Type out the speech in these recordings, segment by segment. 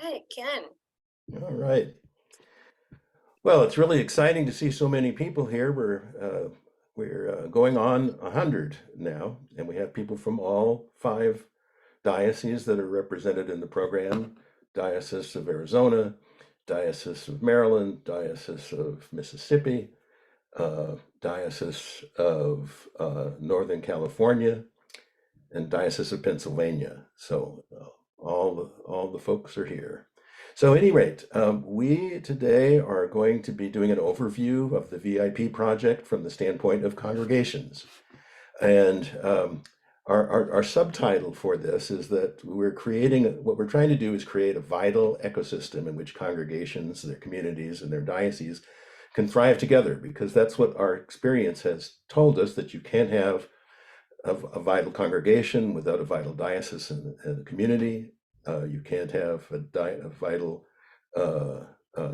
right, Ken. All right. Well, it's really exciting to see so many people here. We're going on 100 now, and we have people from all five dioceses that are represented in the program: Diocese of Arizona, Diocese of Maryland, Diocese of Mississippi, Diocese of Northern California, and Diocese of Pennsylvania. So all the folks are here. So, at any rate, we today are going to be doing an overview of the VIP project from the standpoint of congregations. And our subtitle for this is that what we're trying to do is create a vital ecosystem in which congregations, their communities, and their dioceses can thrive together, because that's what our experience has told us, that you can't have a vital congregation without a vital diocese and a community. You can't have a vital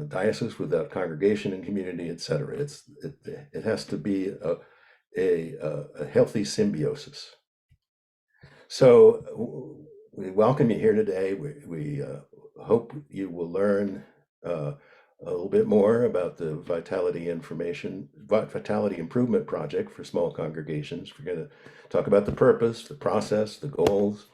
diocese without congregation and community, etc. It has to be a healthy symbiosis. So we welcome you here today. We hope you will learn a little bit more about the Vitality Improvement Project for small congregations. We're going to talk about the purpose, the process, the goals,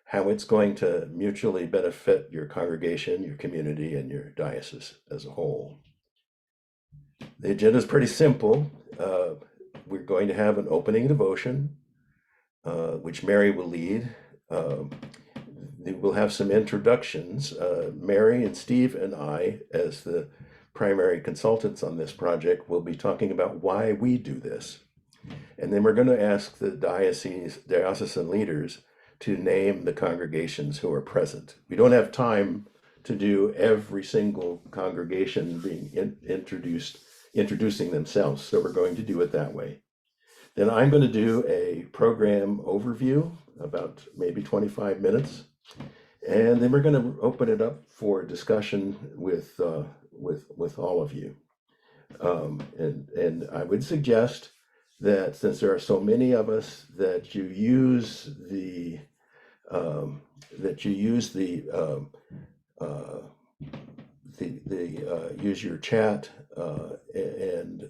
how it's going to mutually benefit your congregation, your community, and your diocese as a whole. The agenda is pretty simple. We're going to have an opening devotion, which Mary will lead. We'll have some introductions. Mary and Steve and I, as the primary consultants on this project, will be talking about why we do this. And then we're going to ask the diocesan leaders to name the congregations who are present. We don't have time to do every single congregation being introducing themselves, so we're going to do it that way. Then I'm going to do a program overview, about maybe 25 minutes, and then we're going to open it up for discussion with all of you. And I would suggest that, since there are so many of us, that you use the use your chat, and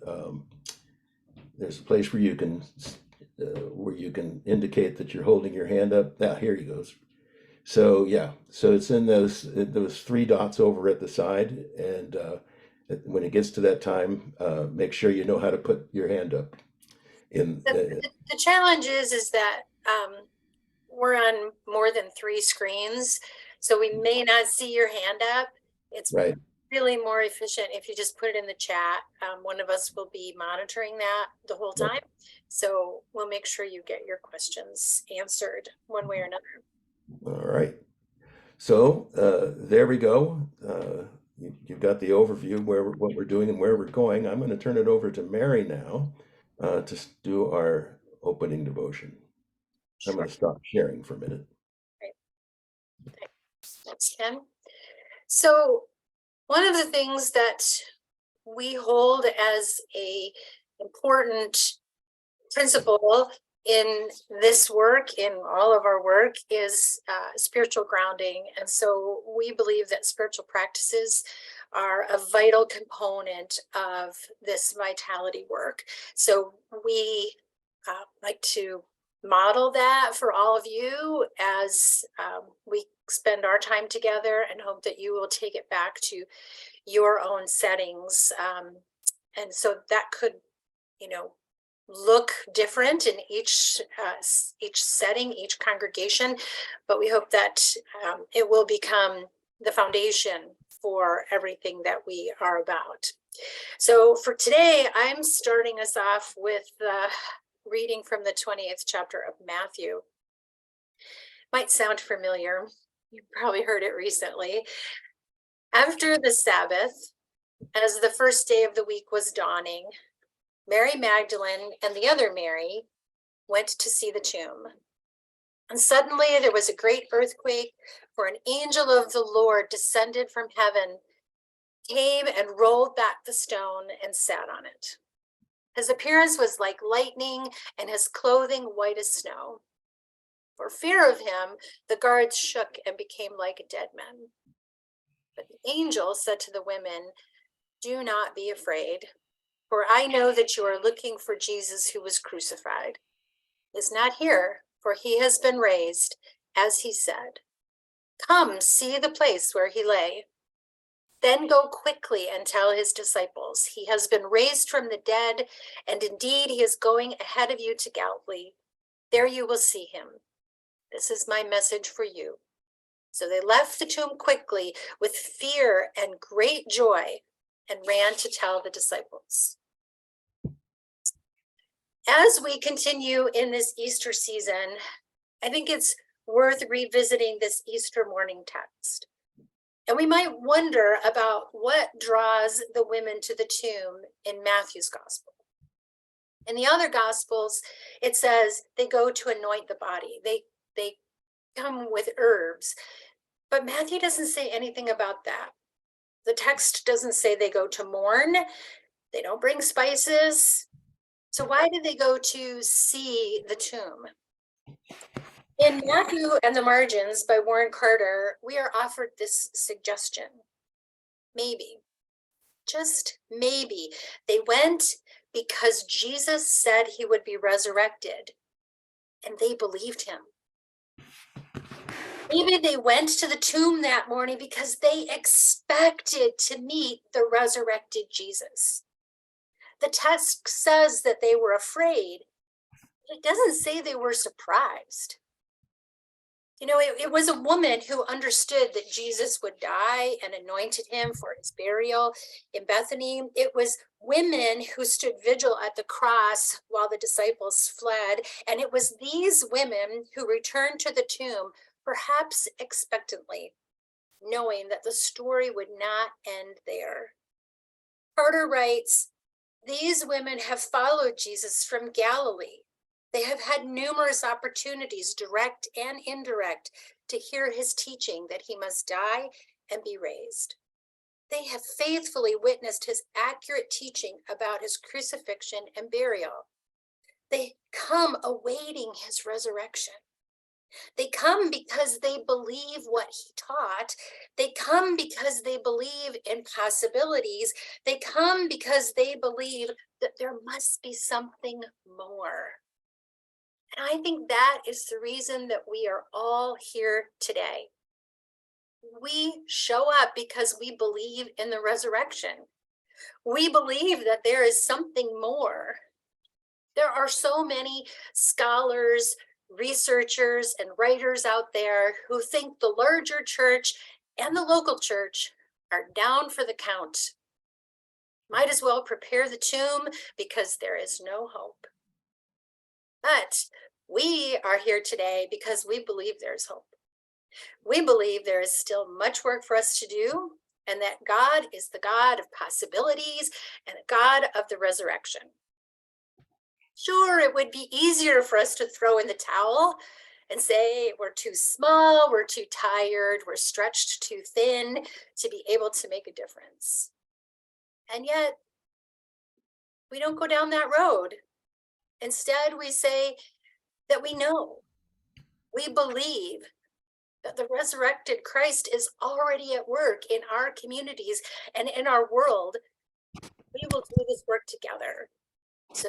there's a place where you can indicate that you're holding your hand up. Now, here he goes. So yeah, so it's in those three dots over at the side, and when it gets to that time, make sure you know how to put your hand up. In The challenge is that we're on more than three screens, so we may not see your hand up. It's Right. really more efficient if you just put it in the chat. One of us will be monitoring that the whole time. So we'll make sure you get your questions answered one way or another. All right. So there we go. You've got the overview what we're doing and where we're going. I'm going to turn it over to Mary now to do our opening devotion. I'm going to stop sharing for a minute. Right. Thanks, Ken. So one of the things that we hold as a important principle in this work, in all of our work, is spiritual grounding. And so we believe that spiritual practices are a vital component of this vitality work. So we like to model that for all of you as we spend our time together, and hope that you will take it back to your own settings. And so that could, look different in each setting, each congregation, but we hope that it will become the foundation for everything that we are about. So for today, I'm starting us off with reading from the 20th chapter of Matthew. Might sound familiar. You've probably heard it recently. After the Sabbath, as the first day of the week was dawning, Mary Magdalene and the other Mary went to see the tomb. And suddenly there was a great earthquake, for an angel of the Lord descended from heaven, came and rolled back the stone and sat on it. His appearance was like lightning, and his clothing white as snow. For fear of him, the guards shook and became like dead men. But the angel said to the women, "Do not be afraid, for I know that you are looking for Jesus who was crucified. He is not here, for he has been raised, as he said. Come, see the place where he lay. Then go quickly and tell his disciples, he has been raised from the dead, and indeed he is going ahead of you to Galilee. There you will see him. This is my message for you." So they left the tomb quickly with fear and great joy and ran to tell the disciples. As we continue in this Easter season, I think it's worth revisiting this Easter morning text. And we might wonder about what draws the women to the tomb in Matthew's gospel. In the other gospels, it says they go to anoint the body. They come with herbs. But Matthew doesn't say anything about that. The text doesn't say they go to mourn. They don't bring spices. So why did they go to see the tomb? In Matthew and the Margins by Warren Carter, we are offered this suggestion. Maybe, just maybe, they went because Jesus said he would be resurrected, and they believed him. Maybe they went to the tomb that morning because they expected to meet the resurrected Jesus. The text says that they were afraid. It doesn't say they were surprised. You know, it was a woman who understood that Jesus would die and anointed him for his burial in Bethany. It was women who stood vigil at the cross while the disciples fled. And it was these women who returned to the tomb, perhaps expectantly, knowing that the story would not end there. Carter writes, "These women have followed Jesus from Galilee. They have had numerous opportunities, direct and indirect, to hear his teaching that he must die and be raised. They have faithfully witnessed his accurate teaching about his crucifixion and burial. They come awaiting his resurrection. They come because they believe what he taught. They come because they believe in possibilities. They come because they believe that there must be something more." And I think that is the reason that we are all here today. We show up because we believe in the resurrection. We believe that there is something more. There are so many scholars, researchers, and writers out there who think the larger church and the local church are down for the count. Might as well prepare the tomb because there is no hope. But we are here today because we believe there's hope. We believe there is still much work for us to do, and that God is the God of possibilities and the God of the resurrection. Sure, it would be easier for us to throw in the towel and say we're too small, we're too tired, we're stretched too thin to be able to make a difference. And yet, we don't go down that road. Instead, we say that we know, we believe that the resurrected Christ is already at work in our communities and in our world. We will do this work together. So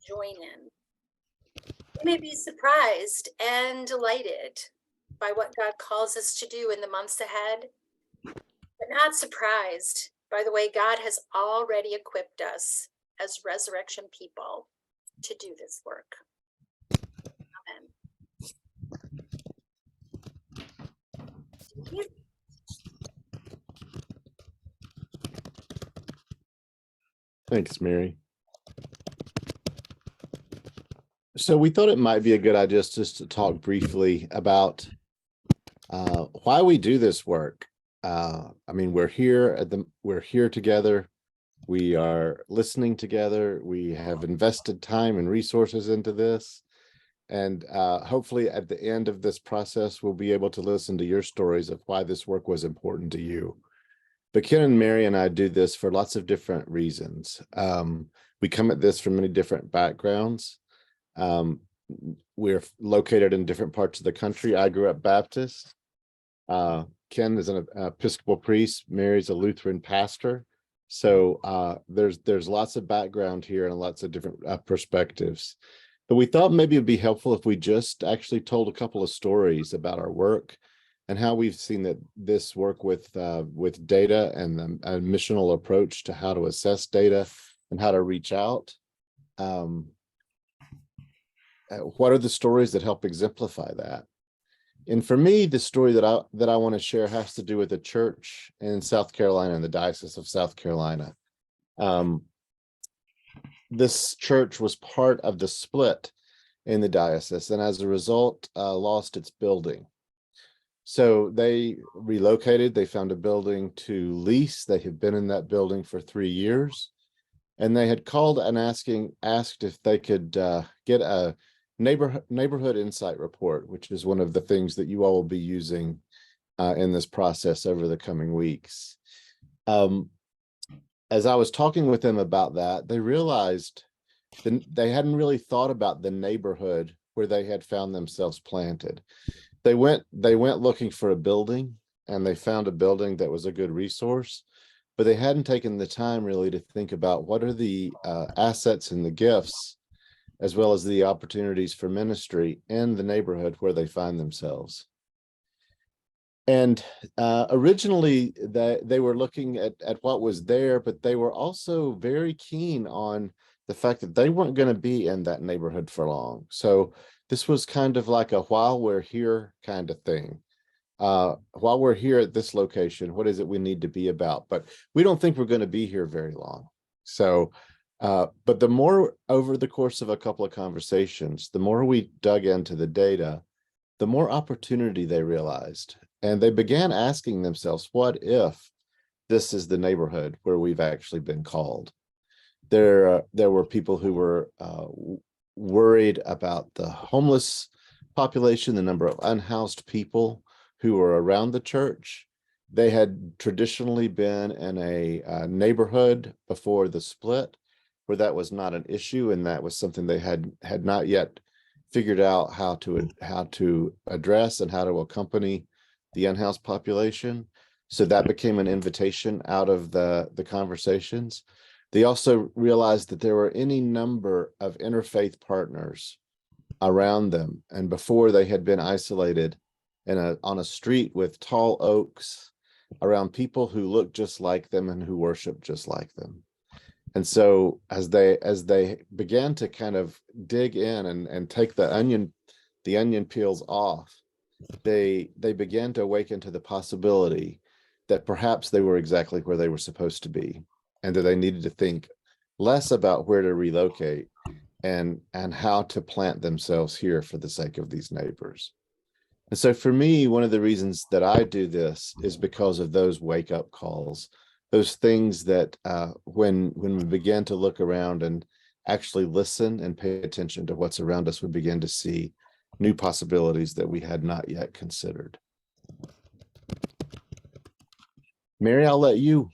join in. We may be surprised and delighted by what God calls us to do in the months ahead, but not surprised by the way God has already equipped us as resurrection people to do this work. Amen. Thanks, Mary. So we thought it might be a good idea just to talk briefly about why we do this work. I mean, we're here together. We are listening together. We have invested time and resources into this. And hopefully at the end of this process, we'll be able to listen to your stories of why this work was important to you. But Ken and Mary and I do this for lots of different reasons. We come at this from many different backgrounds. We're located in different parts of the country. I grew up Baptist. Ken is an Episcopal priest, Mary's a Lutheran pastor. So there's lots of background here and lots of different perspectives. But we thought maybe it'd be helpful if we just actually told a couple of stories about our work and how we've seen that this work with data and a missional approach to how to assess data and how to reach out. What are the stories that help exemplify that? And for me, the story that I want to share has to do with a church in South Carolina, in the Diocese of South Carolina. This church was part of the split in the diocese, and as a result, lost its building. So they relocated. They found a building to lease. They had been in that building for 3 years, and they had called and asked if they could get a neighborhood insight report, which is one of the things that you all will be using in this process over the coming weeks. As I was talking with them about that, they realized that they hadn't really thought about the neighborhood where they had found themselves planted. They went looking for a building, and they found a building that was a good resource, but they hadn't taken the time really to think about what are the assets and the gifts, as well as the opportunities for ministry in the neighborhood where they find themselves. And originally they were looking at what was there, but they were also very keen on the fact that they weren't going to be in that neighborhood for long. So this was kind of like a while we're here kind of thing. While we're here at this location, what is it we need to be about? But we don't think we're going to be here very long. So but the more over the course of a couple of conversations, the more we dug into the data, the more opportunity they realized. And they began asking themselves, what if this is the neighborhood where we've actually been called? There were people who were worried about the homeless population, the number of unhoused people who were around the church. They had traditionally been in a neighborhood before the split where that was not an issue, and that was something they had not yet figured out how to address and how to accompany the unhoused population. So that became an invitation out of the conversations. They also realized that there were any number of interfaith partners around them, and before they had been isolated on a street with tall oaks around people who looked just like them and who worshiped just like them. And so as they began to kind of dig in and take the onion peels off, they began to awaken to the possibility that perhaps they were exactly where they were supposed to be, and that they needed to think less about where to relocate and how to plant themselves here for the sake of these neighbors. And so for me, one of the reasons that I do this is because of those wake-up calls, those things that when we begin to look around and actually listen and pay attention to what's around us, we begin to see new possibilities that we had not yet considered. Mary, I'll let you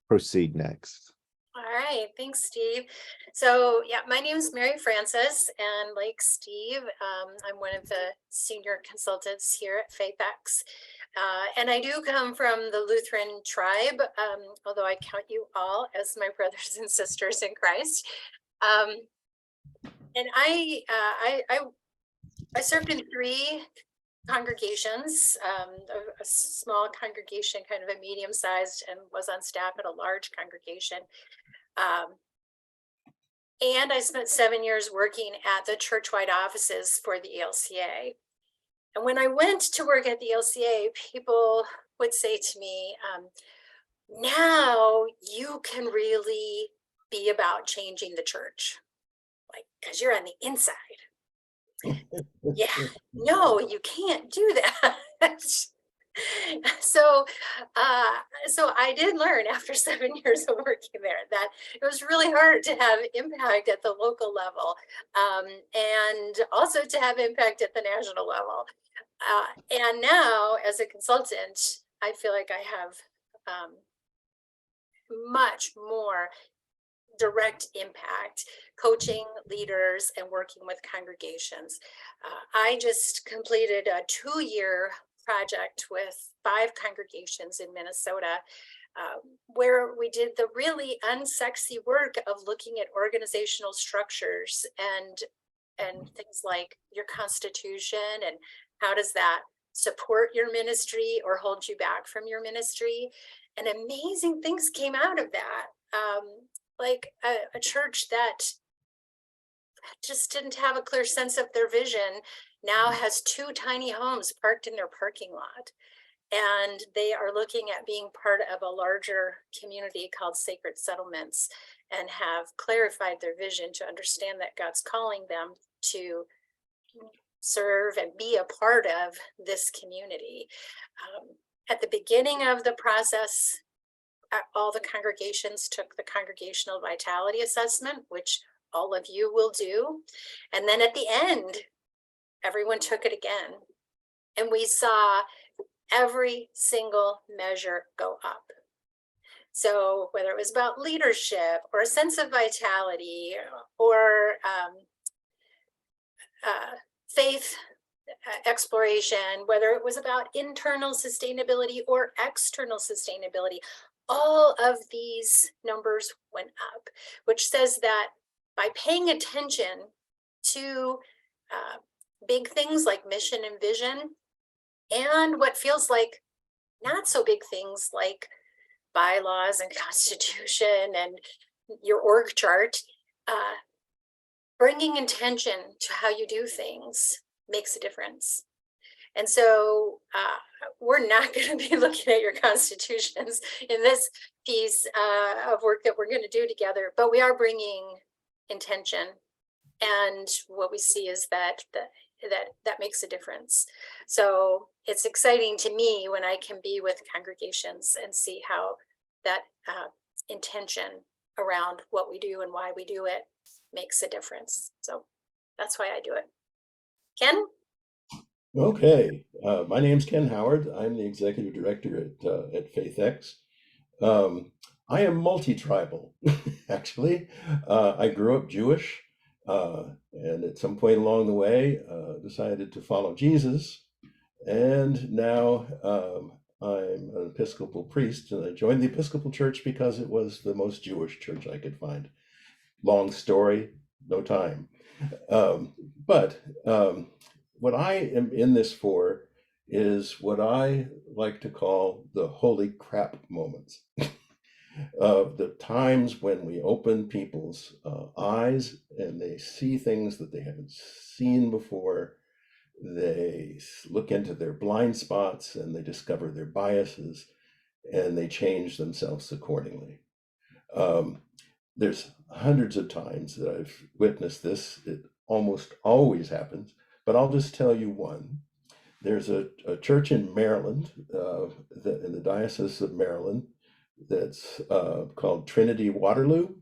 proceed next. All right, thanks, Steve. So yeah, my name is Mary Francis, and like Steve, I'm one of the senior consultants here at PVIT. And I do come from the Lutheran tribe, although I count you all as my brothers and sisters in Christ. And I served in 3 congregations, a small congregation, kind of a medium-sized, and was on staff at a large congregation. And I spent 7 years working at the church-wide offices for the ELCA. And when I went to work at the ELCA, people would say to me, now you can really be about changing the church, like, because you're on the inside. Yeah, no, you can't do that. So I did learn after 7 years of working there that it was really hard to have impact at the local level, and also to have impact at the national level. And now, as a consultant, I feel like I have much more direct impact, coaching leaders and working with congregations. I just completed a 2-year project with 5 congregations in Minnesota, where we did the really unsexy work of looking at organizational structures and things like your constitution and how does that support your ministry or hold you back from your ministry. And amazing things came out of that. Like a church that just didn't have a clear sense of their vision now has 2 tiny homes parked in their parking lot. And they are looking at being part of a larger community called Sacred Settlements and have clarified their vision to understand that God's calling them to serve and be a part of this community. At the beginning of the process, all the congregations took the congregational vitality assessment, which all of you will do. And then at the end, everyone took it again. And we saw every single measure go up. So whether it was about leadership or a sense of vitality or faith exploration, whether it was about internal sustainability or external sustainability, all of these numbers went up, which says that by paying attention to big things like mission and vision, and what feels like not so big things like bylaws and constitution and your org chart, bringing intention to how you do things makes a difference. And so we're not going to be looking at your constitutions in this piece of work that we're going to do together, but we are bringing intention. And what we see is that that makes a difference. So it's exciting to me when I can be with congregations and see how that intention around what we do and why we do it makes a difference. So that's why I do it. Ken? Okay, my name's Ken Howard. I'm the executive director at FaithX. I am multi-tribal, actually. I grew up Jewish, and at some point along the way, decided to follow Jesus. And now I'm an Episcopal priest, and I joined the Episcopal Church because it was the most Jewish church I could find. Long story, no time. But what I am in this for is what I like to call the holy crap moments. The times when we open people's eyes and they see things that they haven't seen before. They look into their blind spots and they discover their biases and they change themselves accordingly. There's hundreds of times that I've witnessed this. It almost always happens, but I'll just tell you one. There's a church in Maryland, in the Diocese of Maryland, that's called Trinity Waterloo.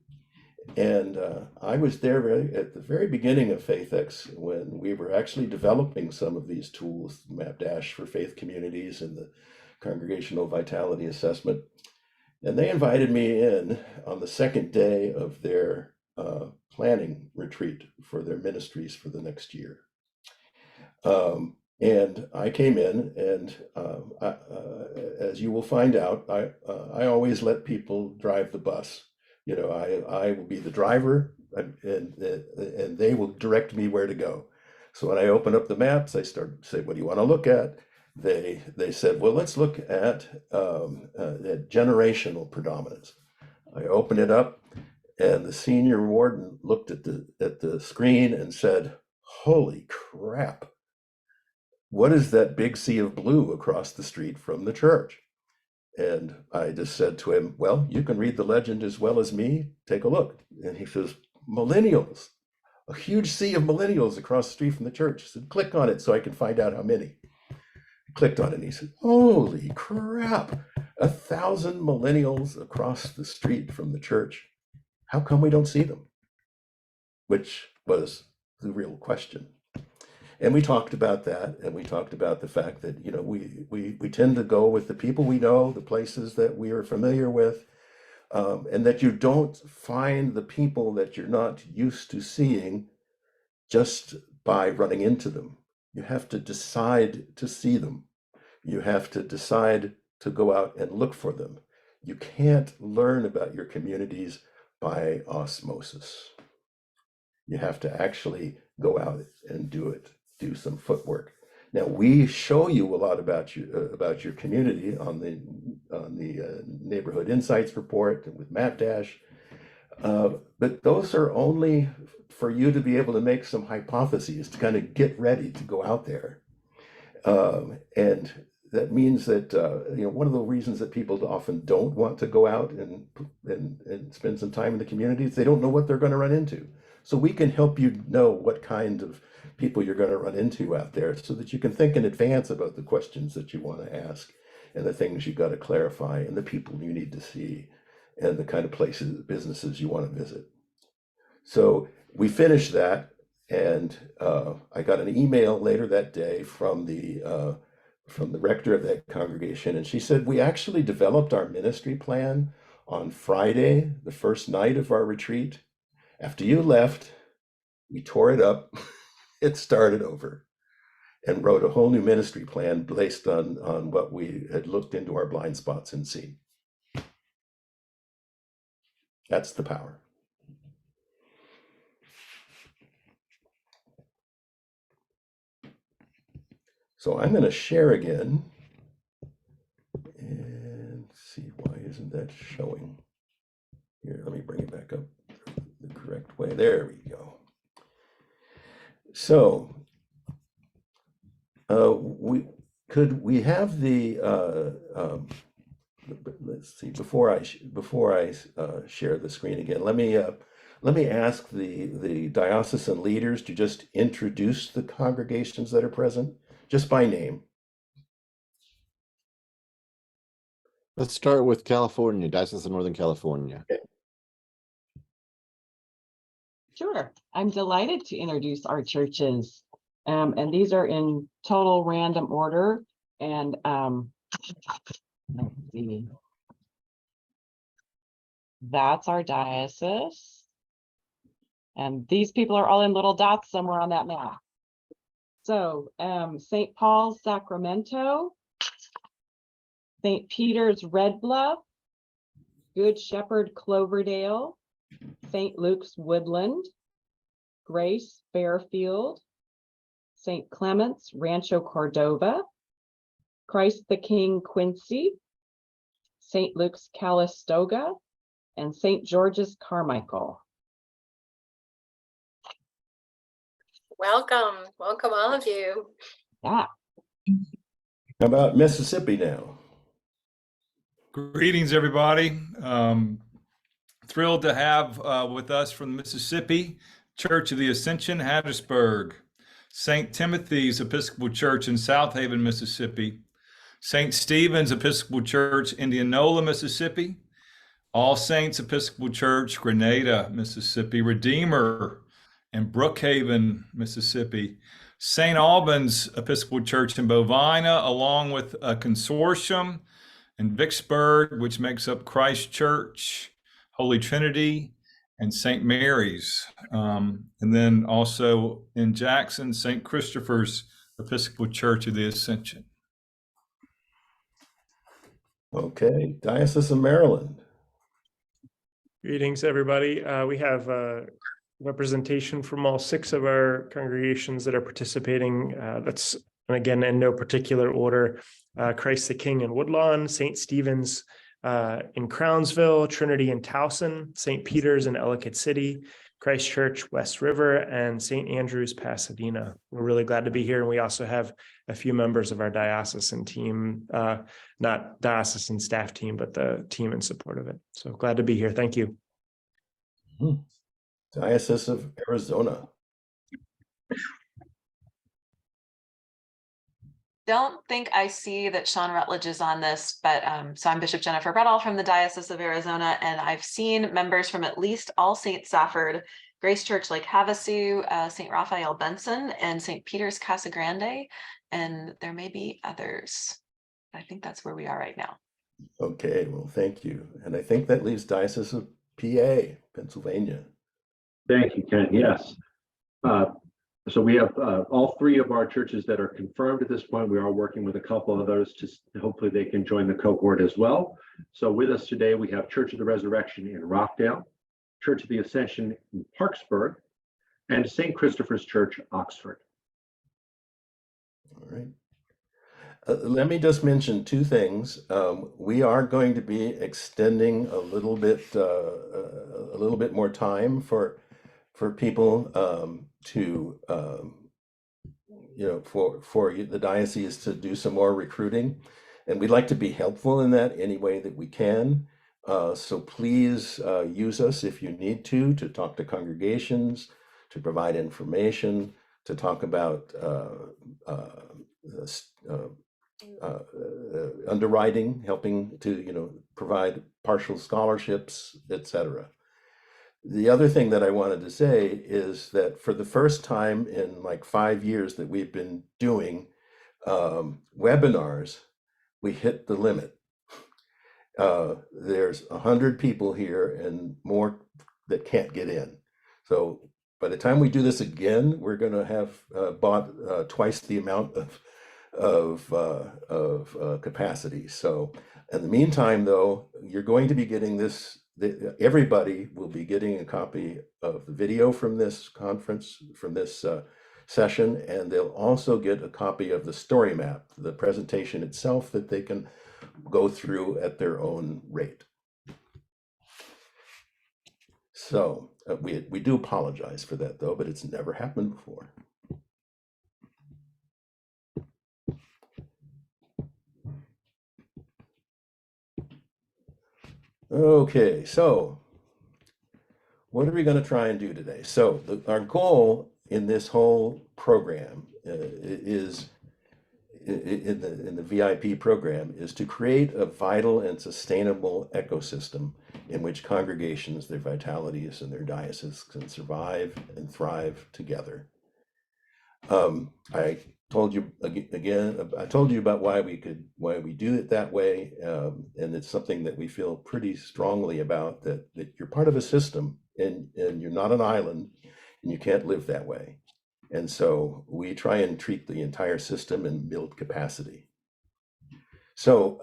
And I was there at the very beginning of FaithX when we were actually developing some of these tools, MapDash for faith communities and the Congregational Vitality Assessment. And they invited me in on the second day of their planning retreat for their ministries for the next year. And I came in, and as you will find out, I always let people drive the bus. You know, I will be the driver, and they will direct me where to go. So when I open up the maps, I start to say, "What do you want to look at?" They said, "Well, let's look at generational predominance." I open it up, and the senior warden looked at the screen and said, "Holy crap! What is that big sea of blue across the street from the church?" And I just said to him, "Well, you can read the legend as well as me. Take a look." And he says, "Millennials, a huge sea of millennials across the street from the church." I said, "Click on it so I can find out how many." He clicked on it and he said, "Holy crap, 1,000 millennials across the street from the church. How come we don't see them?" Which was the real question. And we talked about that, and we talked about the fact that, you know, we tend to go with the people we know, the places that we are familiar with, and that you don't find the people that you're not used to seeing just by running into them. You have to decide to see them. You have to decide to go out and look for them. You can't learn about your communities by osmosis. You have to actually go out and do it, do some footwork. Now we show you a lot about your community on the Neighborhood Insights report with MapDash, but those are only for you to be able to make some hypotheses, to kind of get ready to go out there. And that means that one of the reasons that people often don't want to go out and spend some time in the community is they don't know what they're going to run into. So we can help you know what kind of people you're going to run into out there, so that you can think in advance about the questions that you want to ask, and the things you got to clarify, and the people you need to see, and the kind of places, businesses you want to visit. So we finished that, and I got an email later that day from the rector of that congregation, and she said, we actually developed our ministry plan on Friday, the first night of our retreat. After you left, we tore it up, it started over, and wrote a whole new ministry plan based on what we had looked into our blind spots and seen. That's the power. So I'm going to share again and see, why isn't that showing? Here, let me bring it back up the correct way. There we go. So we have the let's see, before I share the screen again, let me ask the diocesan leaders to just introduce the congregations that are present, just by name. Let's start with California, Diocese of Northern California. Okay. Sure. I'm delighted to introduce our churches. And these are in total random order. And let's see. That's our diocese. And these people are all in little dots somewhere on that map. So St. Paul's, Sacramento, St. Peter's, Red Bluff, Good Shepherd, Cloverdale, St. Luke's, Woodland, Grace, Fairfield, St. Clement's, Rancho Cordova, Christ the King, Quincy, St. Luke's, Calistoga, and St. George's, Carmichael. Welcome, welcome all of you. Yeah. How about Mississippi now? Greetings, everybody. Thrilled to have with us from Mississippi, Church of the Ascension, Hattiesburg, St. Timothy's Episcopal Church in South Haven, Mississippi, St. Stephen's Episcopal Church, Indianola, Mississippi, All Saints Episcopal Church, Grenada, Mississippi, Redeemer in Brookhaven, Mississippi, St. Albans Episcopal Church in Bovina, along with a consortium in Vicksburg, which makes up Christ Church, Holy Trinity, and St. Mary's. And then also in Jackson, St. Christopher's Episcopal Church of the Ascension. Okay, Diocese of Maryland. Greetings, everybody. We have representation from all 6 of our congregations that are participating. That's, and again, in no particular order, Christ the King in Woodlawn, St. Stephen's in Crownsville, Trinity in Towson, St. Peter's in Ellicott City, Christ Church, West River, and St. Andrew's, Pasadena. We're really glad to be here. And we also have a few members of our diocesan team, not diocesan staff team, but the team in support of it. So glad to be here. Thank you. Diocese of Arizona. Don't think I see that Sean Rutledge is on this, but so I'm Bishop Jennifer Bredall from the Diocese of Arizona, and I've seen members from at least All Saints Safford, Grace Church Lake Havasu, St. Raphael Benson, and St. Peter's Casa Grande, and there may be others. I think that's where we are right now. Okay, well, thank you. And I think that leaves Diocese of PA, Pennsylvania. Thank you, Ken. Yes. So we have all three of our churches that are confirmed at this point. We are working with a couple of others to hopefully they can join the cohort as well. So with us today, we have Church of the Resurrection in Rockdale, Church of the Ascension in Parksburg, and St. Christopher's Church, Oxford. All right. Let me just mention two things. We are going to be extending a little bit more time for people for the diocese to do some more recruiting, and we'd like to be helpful in that any way that we can. So please use us if you need to talk to congregations, to provide information, to talk about underwriting, helping to provide partial scholarships, etc. The other thing that I wanted to say is that for the first time in like 5 years that we've been doing webinars, we hit the limit. There's 100 people here and more that can't get in. So by the time we do this again, we're going to have bought twice the amount of capacity. So in the meantime, though, you're going to be getting this. Everybody will be getting a copy of the video from this conference, from this session, and they'll also get a copy of the story map, the presentation itself, that they can go through at their own rate. So we do apologize for that, though, but it's never happened before. Okay, so what are we going to try and do today? So our goal in this whole program is in the VIP program is to create a vital and sustainable ecosystem in which congregations, their vitalities, and their dioceses can survive and thrive together. I told you again. I told you about why we do it that way, and it's something that we feel pretty strongly about. That you're part of a system, and you're not an island, and you can't live that way. And so we try and treat the entire system and build capacity. So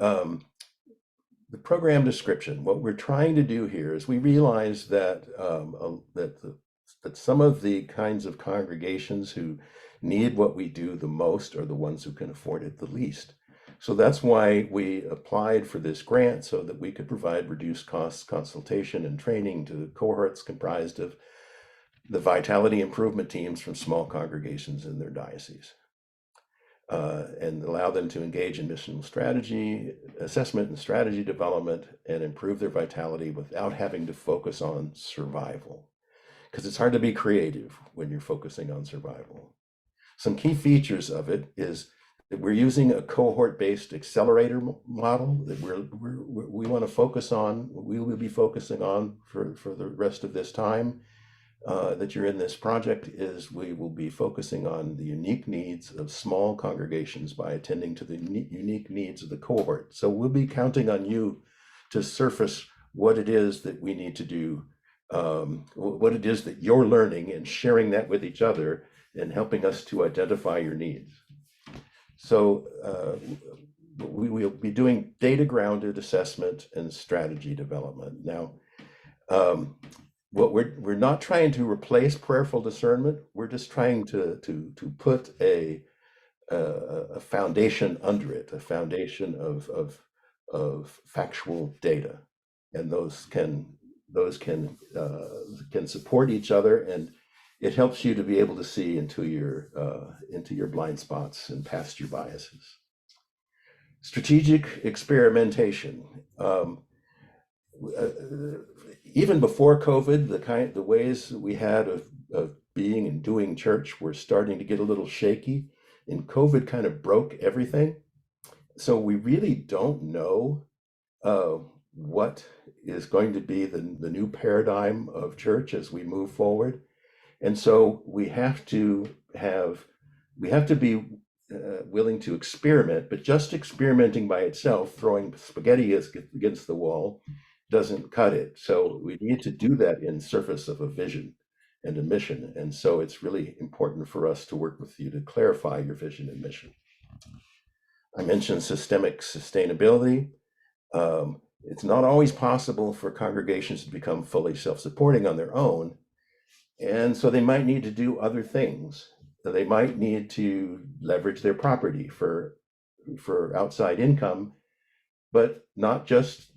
the program description. What we're trying to do here is we realize that that some of the kinds of congregations who need what we do the most are the ones who can afford it the least. So that's why we applied for this grant, so that we could provide reduced cost consultation and training to the cohorts comprised of the vitality improvement teams from small congregations in their diocese, and allow them to engage in missional strategy, assessment and strategy development, and improve their vitality without having to focus on survival. Because it's hard to be creative when you're focusing on survival. Some key features of it is that we're using a cohort-based accelerator model that we want to focus on. We will be focusing on for the rest of this time that you're in this project. Is we will be focusing on the unique needs of small congregations by attending to the unique needs of the cohort. So we'll be counting on you to surface what it is that we need to do, what it is that you're learning, and sharing that with each other and helping us to identify your needs. So we will be doing data-grounded assessment and strategy development. Now, what we're not trying to replace prayerful discernment. We're just trying to put a foundation under it, a foundation of factual data, and those can support each other, and it helps you to be able to see into your blind spots and past your biases. Strategic experimentation. Even before COVID, the ways we had of being and doing church were starting to get a little shaky, and COVID kind of broke everything. So we really don't know what is going to be the new paradigm of church as we move forward. And so we have to be willing to experiment, but just experimenting by itself, throwing spaghetti against the wall, doesn't cut it. So we need to do that in service of a vision and a mission. And so it's really important for us to work with you to clarify your vision and mission. I mentioned systemic sustainability. It's not always possible for congregations to become fully self-supporting on their own. And so they might need to do other things. They might need to leverage their property for outside income, but not just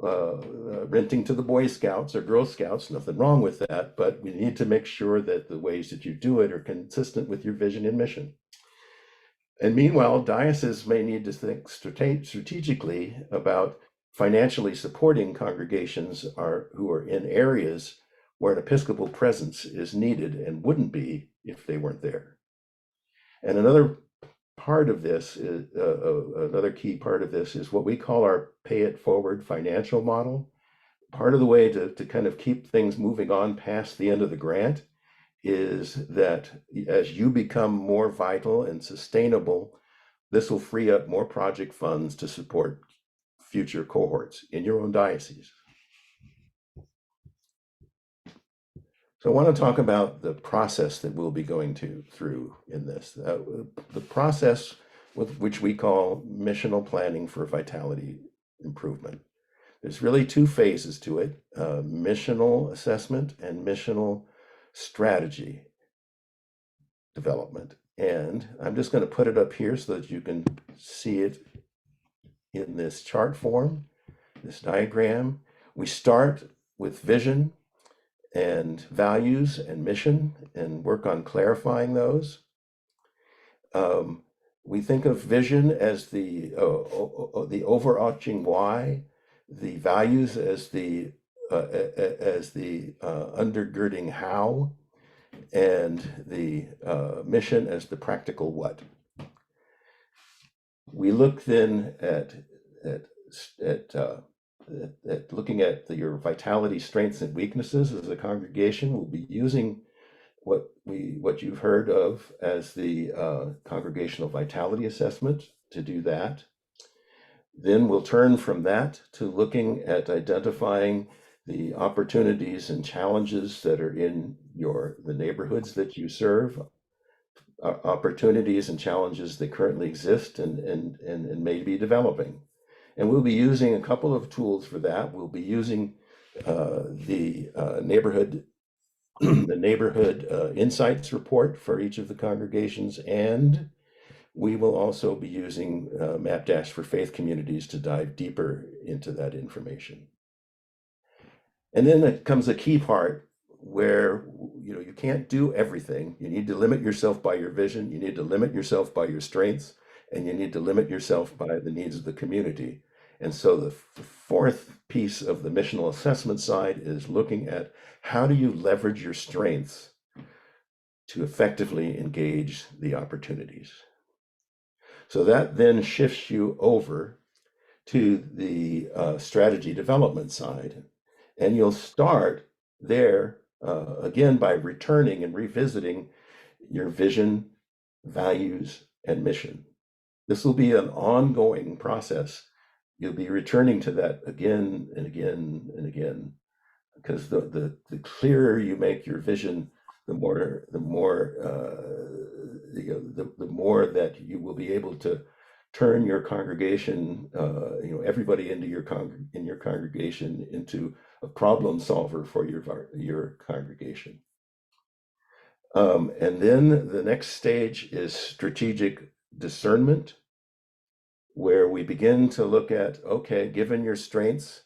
renting to the Boy Scouts or Girl Scouts, nothing wrong with that, but we need to make sure that the ways that you do it are consistent with your vision and mission. And meanwhile, dioceses may need to think strategically about financially supporting congregations who are in areas where an Episcopal presence is needed and wouldn't be if they weren't there. And another part of this is another key part of this is what we call our pay it forward financial model. Part of the way to kind of keep things moving on past the end of the grant is that as you become more vital and sustainable, this will free up more project funds to support future cohorts in your own diocese. So I want to talk about the process that we'll be going through in this. The process with which we call missional planning for vitality improvement. There's really two phases to it, missional assessment and missional strategy development. And I'm just going to put it up here so that you can see it in this chart form, this diagram. We start with vision and values and mission and work on clarifying those. We think of vision as the overarching why, the values as the undergirding how, and the mission as the practical what. We look then at looking at your vitality, strengths, and weaknesses as a congregation. We'll be using what you've heard of as the congregational vitality assessment to do that. Then we'll turn from that to looking at identifying the opportunities and challenges that are in the neighborhoods that you serve, opportunities and challenges that currently exist and may be developing. And we'll be using a couple of tools for that. We'll be using the neighborhood insights report for each of the congregations, and we will also be using Mapdash for faith communities to dive deeper into that information. And then it comes a key part where you can't do everything. You need to limit yourself by your vision, you need to limit yourself by your strengths, and you need to limit yourself by the needs of the community. And so the fourth piece of the missional assessment side is looking at how do you leverage your strengths to effectively engage the opportunities. So that then shifts you over to the strategy development side. And you'll start there again by returning and revisiting your vision, values, and mission. This will be an ongoing process. You'll be returning to that again and again and again, because the clearer you make your vision, the more that you will be able to turn your congregation, everybody into your congregation into a problem solver for your congregation. And then the next stage is strategic discernment, where we begin to look at, okay, given your strengths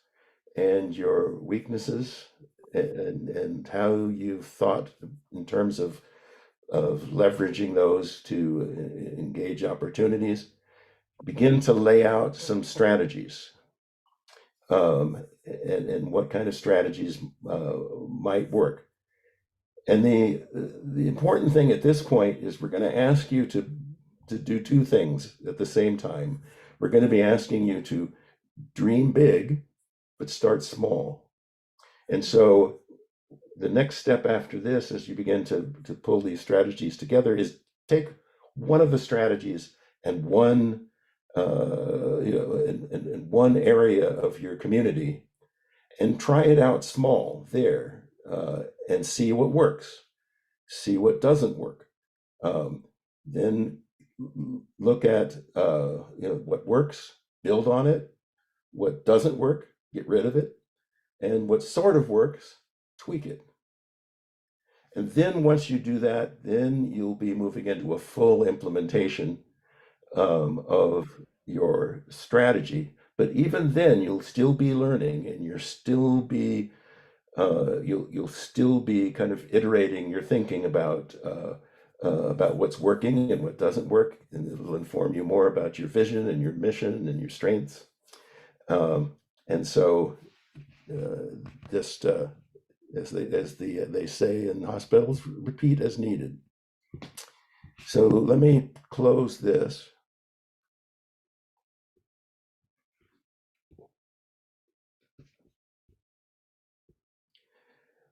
and your weaknesses and how you've thought in terms of leveraging those to engage opportunities, begin to lay out some strategies and what kind of strategies might work. And the important thing at this point is we're going to ask you to do two things at the same time. We're going to be asking you to dream big, but start small. And so the next step after this, as you begin to pull these strategies together, is take one of the strategies and one in one area of your community and try it out small there and see what works. see what doesn't work. Then look at what works, build on it. What doesn't work, get rid of it. And what sort of works, tweak it. And then once you do that, then you'll be moving into a full implementation of your strategy. But even then, you'll still be learning, and you'll still be kind of iterating your thinking about what's working and what doesn't work, and it'll inform you more about your vision and your mission and your strengths. And so, just as they say in hospitals, repeat as needed. So let me close this.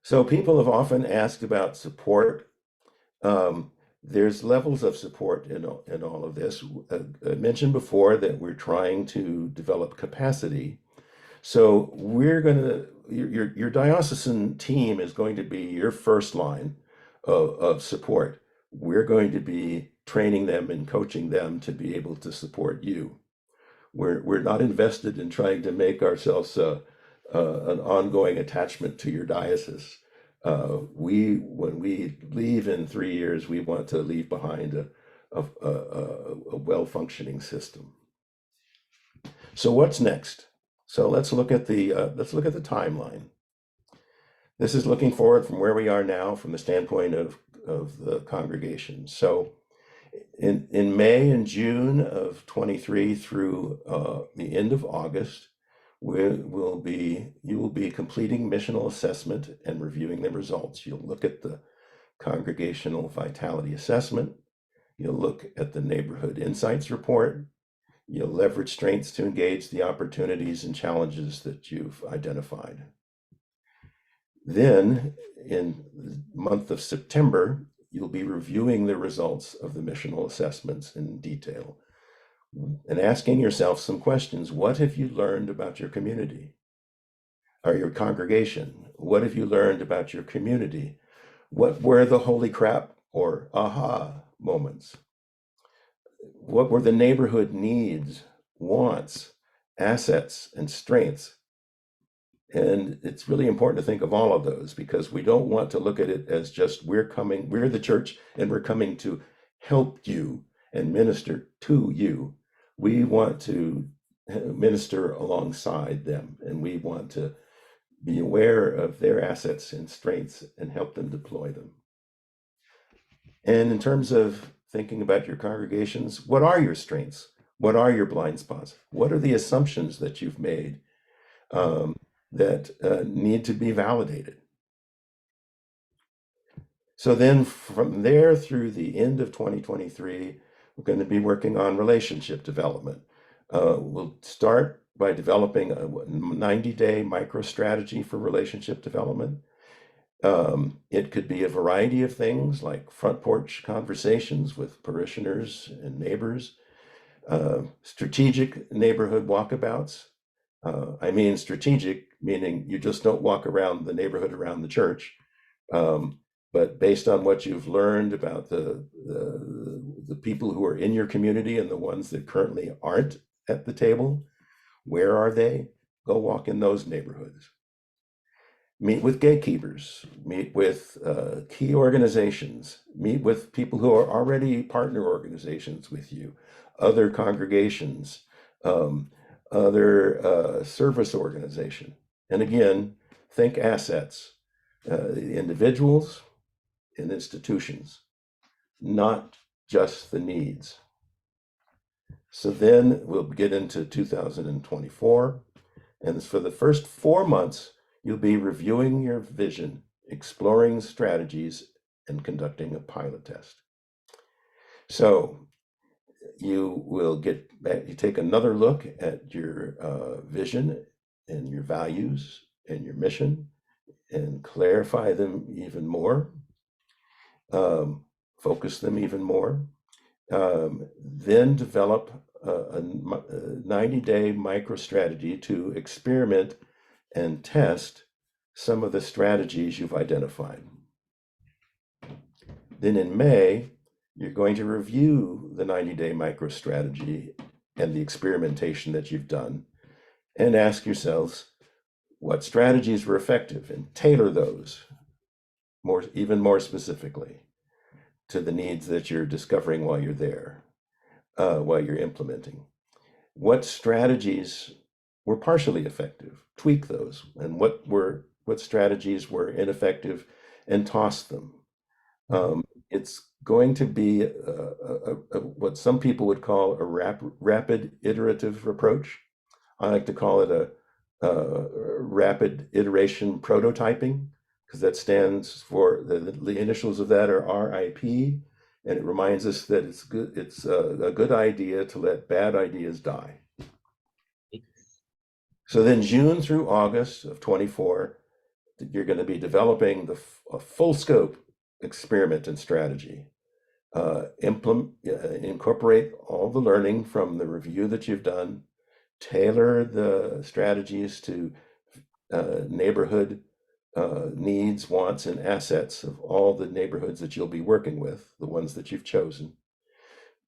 So people have often asked about support. There's levels of support in all of this. I mentioned before that we're trying to develop capacity. So your diocesan team is going to be your first line of support. We're going to be training them and coaching them to be able to support you. We're not invested in trying to make ourselves an ongoing attachment to your diocese. When we leave in 3 years, we want to leave behind a well-functioning system. So what's next? So let's look at the timeline. This is looking forward from where we are now, from the standpoint of the congregation. So in May and June of 23 through the end of August, you will be completing missional assessment and reviewing the results. You'll look at the congregational vitality assessment. You'll look at the neighborhood insights report. You'll leverage strengths to engage the opportunities and challenges that you've identified. Then, in the month of September, you'll be reviewing the results of the missional assessments in detail and asking yourself some questions. What have you learned about your community or your congregation? What have you learned about your community? What were the holy crap or aha moments? What were the neighborhood needs, wants, assets, and strengths? And it's really important to think of all of those, because we don't want to look at it as just we're the church and we're coming to help you and minister to you. We want to minister alongside them, and we want to be aware of their assets and strengths and help them deploy them. And in terms of thinking about your congregations, what are your strengths? What are your blind spots? What are the assumptions that you've made that need to be validated? So then from there through the end of 2023, we're going to be working on relationship development. We'll start by developing a 90-day micro strategy for relationship development. It could be a variety of things like front porch conversations with parishioners and neighbors, strategic neighborhood walkabouts. I mean strategic, meaning you just don't walk around the neighborhood around the church, but based on what you've learned about the people who are in your community and the ones that currently aren't at the table, where are they? Go walk in those neighborhoods. Meet with gatekeepers, meet with key organizations, meet with people who are already partner organizations with you, other congregations, other service organization. And again, think assets, individuals and institutions, not just the needs. So then we'll get into 2024. And for the first 4 months, you'll be reviewing your vision, exploring strategies, and conducting a pilot test. So you take another look at your vision and your values and your mission and clarify them even more, focus them even more, then develop a 90-day micro strategy to experiment and test some of the strategies you've identified. Then in May, you're going to review the 90-day micro strategy and the experimentation that you've done and ask yourselves what strategies were effective and tailor those even more specifically to the needs that you're discovering while you're there, while you're implementing. What strategies were partially effective? Tweak those. And what strategies were ineffective, and toss them. It's going to be what some people would call a rapid iterative approach. I like to call it a rapid iteration prototyping, because that stands for the initials of that are RIP, and it reminds us that it's a good idea to let bad ideas die. So then June through August of 24, you're going to be developing a full scope experiment and strategy. Incorporate all the learning from the review that you've done, tailor the strategies to neighborhood needs, wants, and assets of all the neighborhoods that you'll be working with, the ones that you've chosen.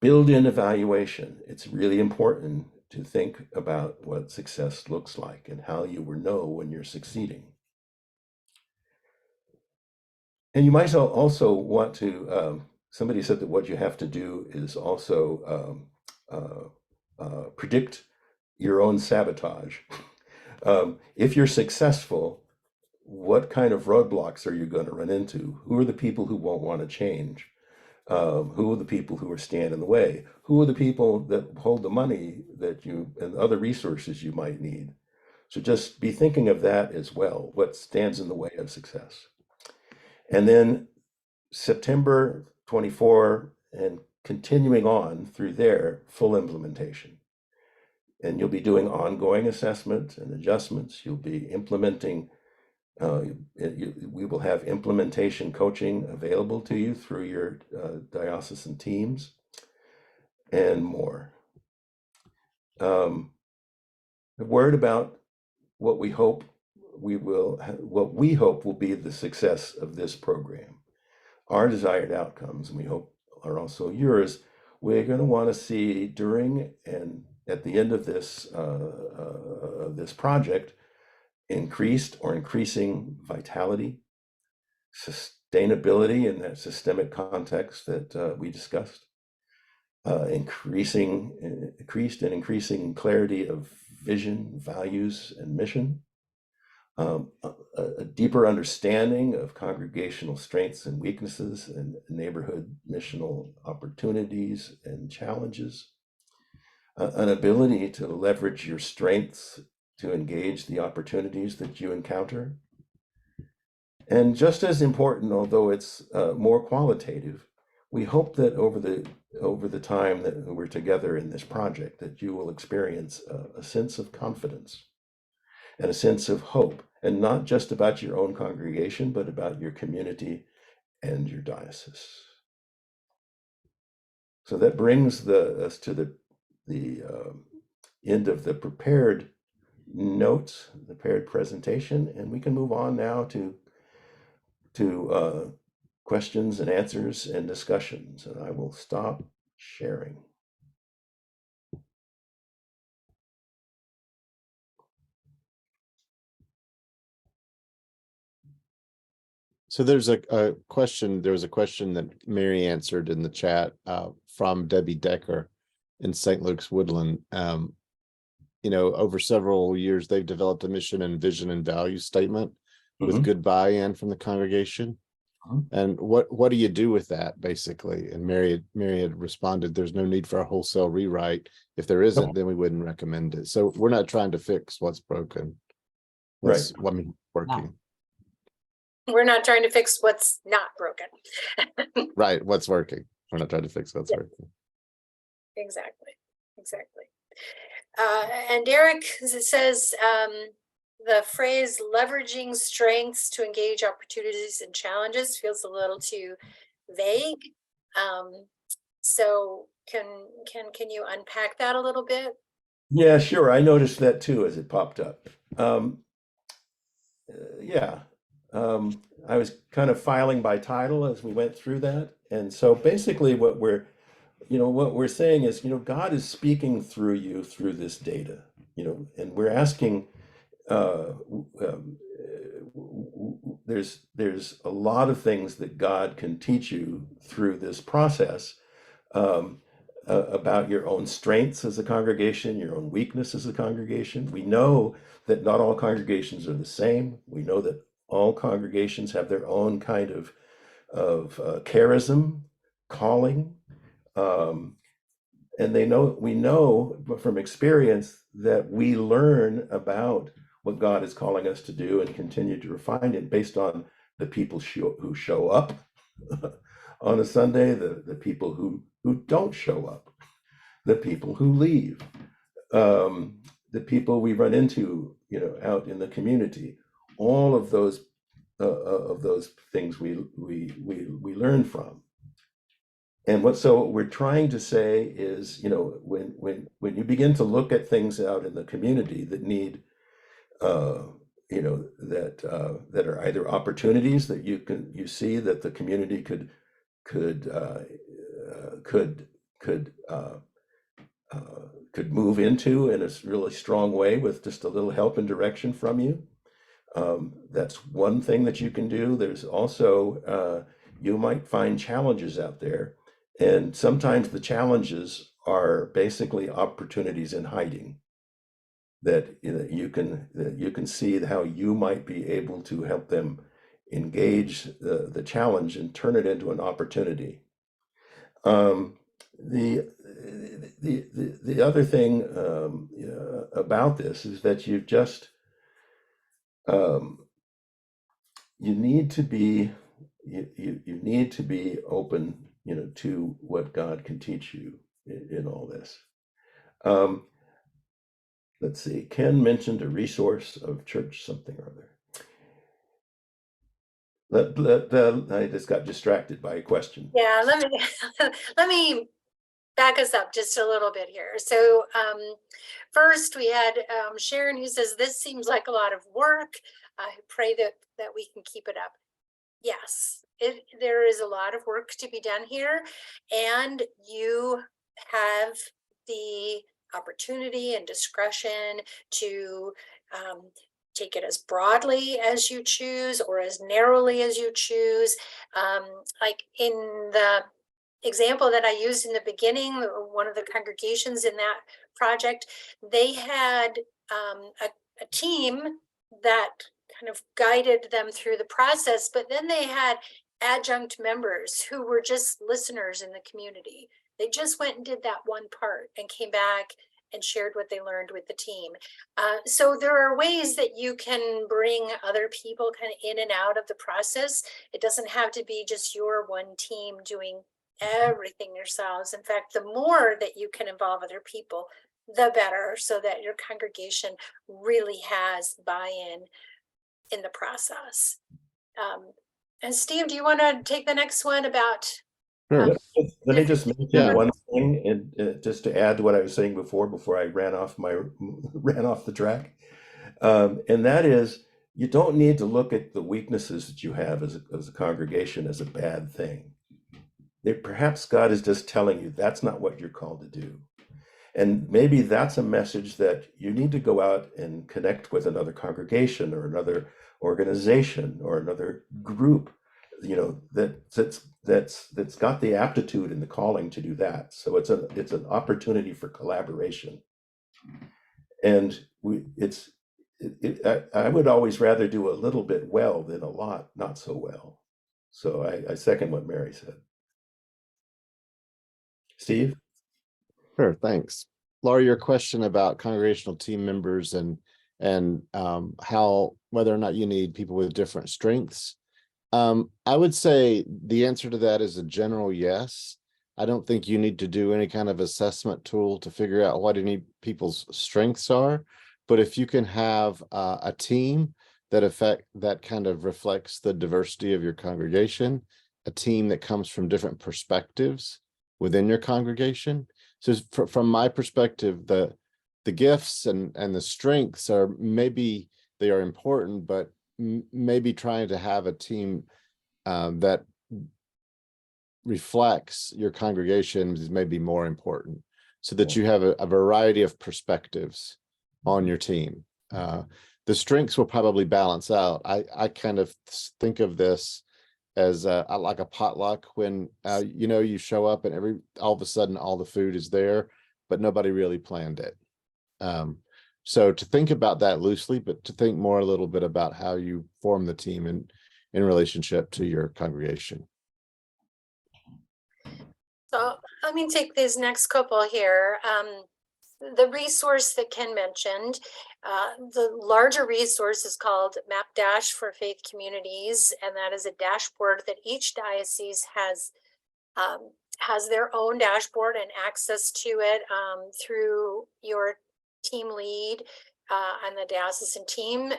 Build in evaluation. It's really important to think about what success looks like and how you will know when you're succeeding. And you might also want to, somebody said that what you have to do is also predict your own sabotage. If you're successful, what kind of roadblocks are you going to run into? Who are the people who won't want to change? Who are the people who are standing in the way? Who are the people that hold the money that you and other resources you might need? So just be thinking of that as well. What stands in the way of success? And then September 24 and continuing on through there, full implementation. And you'll be doing ongoing assessment and adjustments. You'll be implementing. We will have implementation coaching available to you through your diocesan teams and more. A word about what we hope will be the success of this program. Our desired outcomes, and we hope are also yours. We're going to want to see during and at the end of this project, increased or increasing vitality, sustainability in that systemic context that we discussed, increased and increasing clarity of vision, values, and mission, a deeper understanding of congregational strengths and weaknesses and neighborhood missional opportunities and challenges, an ability to leverage your strengths to engage the opportunities that you encounter. And just as important, although it's more qualitative, we hope that over the time that we're together in this project, that you will experience a sense of confidence and a sense of hope, and not just about your own congregation, but about your community and your diocese. So that brings us to the end of the prepared notes, the prepared presentation, and we can move on now to questions and answers and discussions, and I will stop sharing. So there's a question. There was a question that Mary answered in the chat from Debbie Decker in St. Luke's Woodland. Over several years, they've developed a mission and vision and value statement with good buy-in from the congregation. And what do you do with that, basically? And Mary had responded, there's no need for a wholesale rewrite. If there isn't, then we wouldn't recommend it. So we're not trying to fix what's broken. Working. No. We're not trying to fix what's not broken. Right, what's working. We're not trying to fix what's working. Exactly. And Derek says the phrase "leveraging strengths to engage opportunities and challenges" feels a little too vague. So can you unpack that a little bit? Yeah, sure. I noticed that too as it popped up. I was kind of filing by title as we went through that, And so basically what we're saying is, God is speaking through you through this data, and we're asking, there's a lot of things that God can teach you through this process, about your own strengths as a congregation, your own weakness as a congregation. We know that not all congregations are the same. We know that all congregations have their own kind of charism, calling, and we know from experience that we learn about what God is calling us to do and continue to refine it based on the people who show up on a Sunday, the people who don't show up, the people who leave, the people we run into, out in the community. All of those things we learn from. And what we're trying to say is, when you begin to look at things out in the community that need, that are either opportunities that you see that the community could move into in a really strong way with just a little help and direction from you. That's one thing that you can do. There's also, you might find challenges out there, and sometimes the challenges are basically opportunities in hiding that you can see how you might be able to help them engage the challenge and turn it into an opportunity. The other thing about this is that you need to be open, to what God can teach you in all this. Let's see. Ken mentioned a resource of church something or other. I just got distracted by a question. Yeah, let me back us up just a little bit here. So first we had Sharon, who says this seems like a lot of work. I pray that we can keep it up. Yes, there is a lot of work to be done here, and you have the opportunity and discretion to take it as broadly as you choose or as narrowly as you choose. Like in the example that I used in the beginning, one of the congregations in that project, they had a team that kind of guided them through the process, but then they had adjunct members who were just listeners in the community. They just went and did that one part and came back and shared what they learned with the team. So there are ways that you can bring other people kind of in and out of the process. It doesn't have to be just your one team doing everything yourselves. In fact, the more that you can involve other people, the better, so that your congregation really has buy-in in the process. And Steve, do you want to take the next one about? Sure. Let me just mention Yeah. one thing, and just to add to what I was saying before I ran off the track, and that is, you don't need to look at the weaknesses that you have as a congregation as a bad thing. Perhaps God is just telling you that's not what you're called to do. And maybe that's a message that you need to go out and connect with another congregation or another organization or another group, that's got the aptitude and the calling to do that. So it's an opportunity for collaboration. And I would always rather do a little bit well than a lot not so well. So I second what Mary said. Steve? Sure, thanks. Laura, your question about congregational team members and how whether or not you need people with different strengths. I would say the answer to that is a general yes. I don't think you need to do any kind of assessment tool to figure out what any people's strengths are. But if you can have a team that kind of reflects the diversity of your congregation, a team that comes from different perspectives within your congregation. So from my perspective, the gifts and the strengths are maybe they are important, but maybe trying to have a team that reflects your congregation is maybe more important, so that you have a variety of perspectives on your team. The strengths will probably balance out. I kind of think of this as like a potluck, when you show up and all of a sudden all the food is there, but nobody really planned it. So to think about that loosely, but to think more a little bit about how you form the team in relationship to your congregation. So let me take these next couple here. The resource that Ken mentioned, the larger resource is called MapDash for Faith Communities, and that is a dashboard that each diocese has their own dashboard and access to it through your team lead on the diocesan team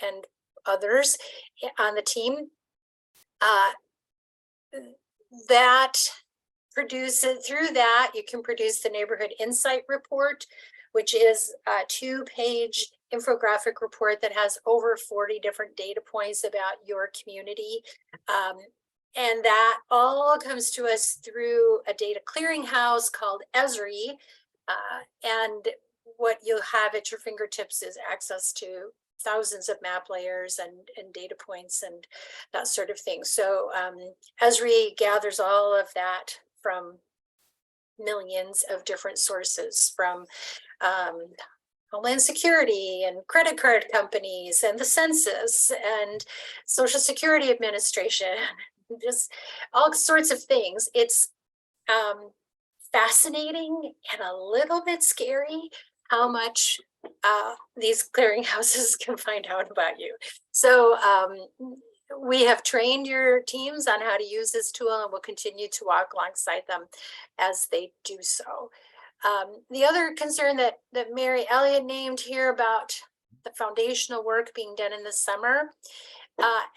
and others on the team. Through that, you can produce the Neighborhood Insight Report, which is a 2-page infographic report that has over 40 different data points about your community. And that all comes to us through a data clearinghouse called Esri. And what you'll have at your fingertips is access to thousands of map layers and data points and that sort of thing. So Esri gathers all of that from millions of different sources, from Homeland Security and credit card companies and the census and Social Security Administration, just all sorts of things. It's fascinating and a little bit scary how much these clearinghouses can find out about you. So we have trained your teams on how to use this tool, and we'll continue to walk alongside them as they do so. The other concern that Mary Elliott named here about the foundational work being done in the summer,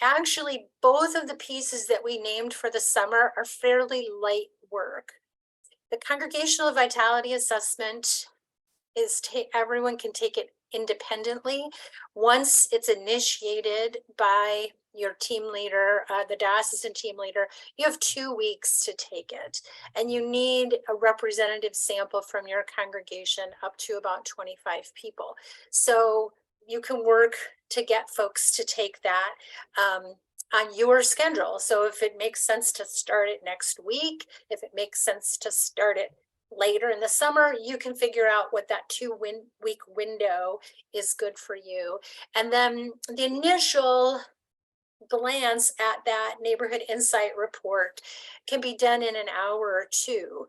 actually both of the pieces that we named for the summer are fairly light work. The congregational vitality assessment is everyone can take it independently. Once it's initiated by your team leader, the diocesan team leader, you have 2 weeks to take it. And you need a representative sample from your congregation up to about 25 people. So you can work to get folks to take that on your schedule. So if it makes sense to start it next week, if it makes sense to start it later in the summer, you can figure out what that 2-week window is good for you. And then the initial glance at that Neighborhood Insight Report can be done in an hour or two.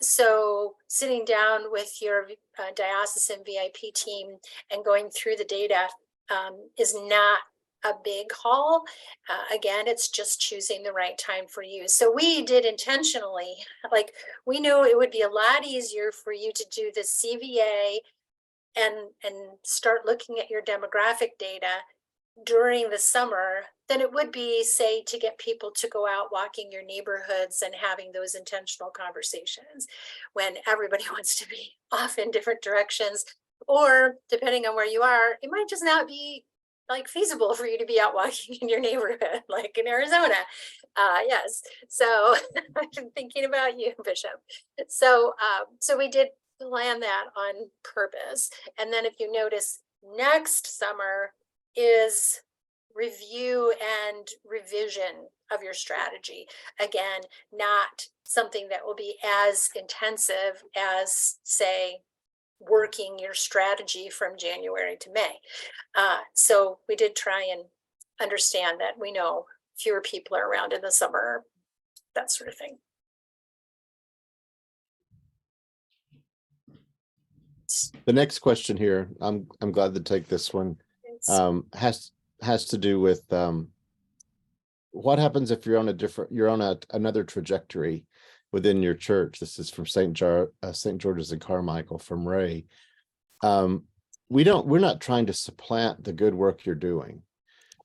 So sitting down with your diocesan VIP team and going through the data is not a big haul. Again, it's just choosing the right time for you. So we did intentionally, like we knew it would be a lot easier for you to do the CVA and start looking at your demographic data during the summer than it would be, say, to get people to go out walking your neighborhoods and having those intentional conversations when everybody wants to be off in different directions, or depending on where you are, it might just not be like feasible for you to be out walking in your neighborhood, like in Arizona. Yes, so I'm thinking about you, Bishop. So we did plan that on purpose. And then if you notice, next summer is review and revision of your strategy. Again, not something that will be as intensive as, say, working your strategy from January to May. So we did try and understand that we know fewer people are around in the summer, that sort of thing. The next question here, I'm glad to take this one. Has to do with what happens if you're on another trajectory within your church. This is from St. George's and Carmichael from Ray. We're not trying to supplant the good work you're doing.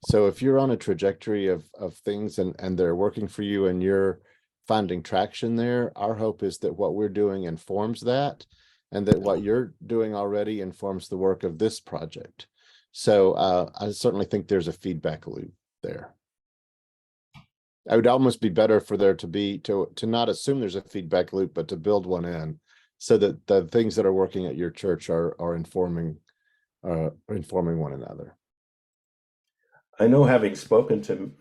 So if you're on a trajectory of things and they're working for you and you're finding traction there, our hope is that what we're doing informs that, and that what you're doing already informs the work of this project. So I certainly think there's a feedback loop there. I would almost be better for there to be, to not assume there's a feedback loop, but to build one in so that the things that are working at your church are informing one another. I know, having spoken to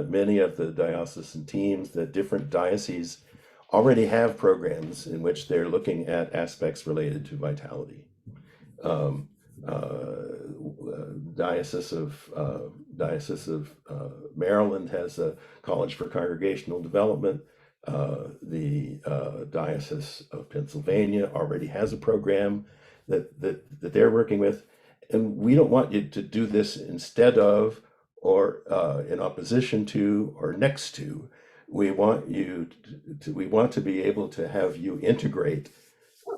many of the diocesan teams, that different dioceses already have programs in which they're looking at aspects related to vitality. Um, Diocese of Maryland has a College for Congregational Development. The Diocese of Pennsylvania already has a program that they're working with, and we don't want you to do this instead of, or in opposition to, or next to. We want you we want to be able to have you integrate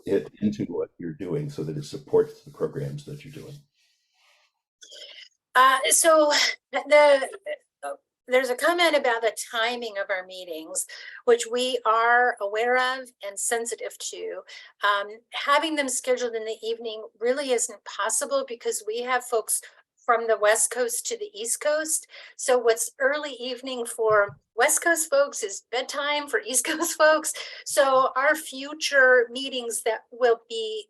it into what you're doing so that it supports the programs that you're doing. So there's a comment about the timing of our meetings, which we are aware of and sensitive to. Having them scheduled in the evening really isn't possible because we have folks from the West Coast to the East Coast. So what's early evening for West Coast folks is bedtime for East Coast folks. So our future meetings that will be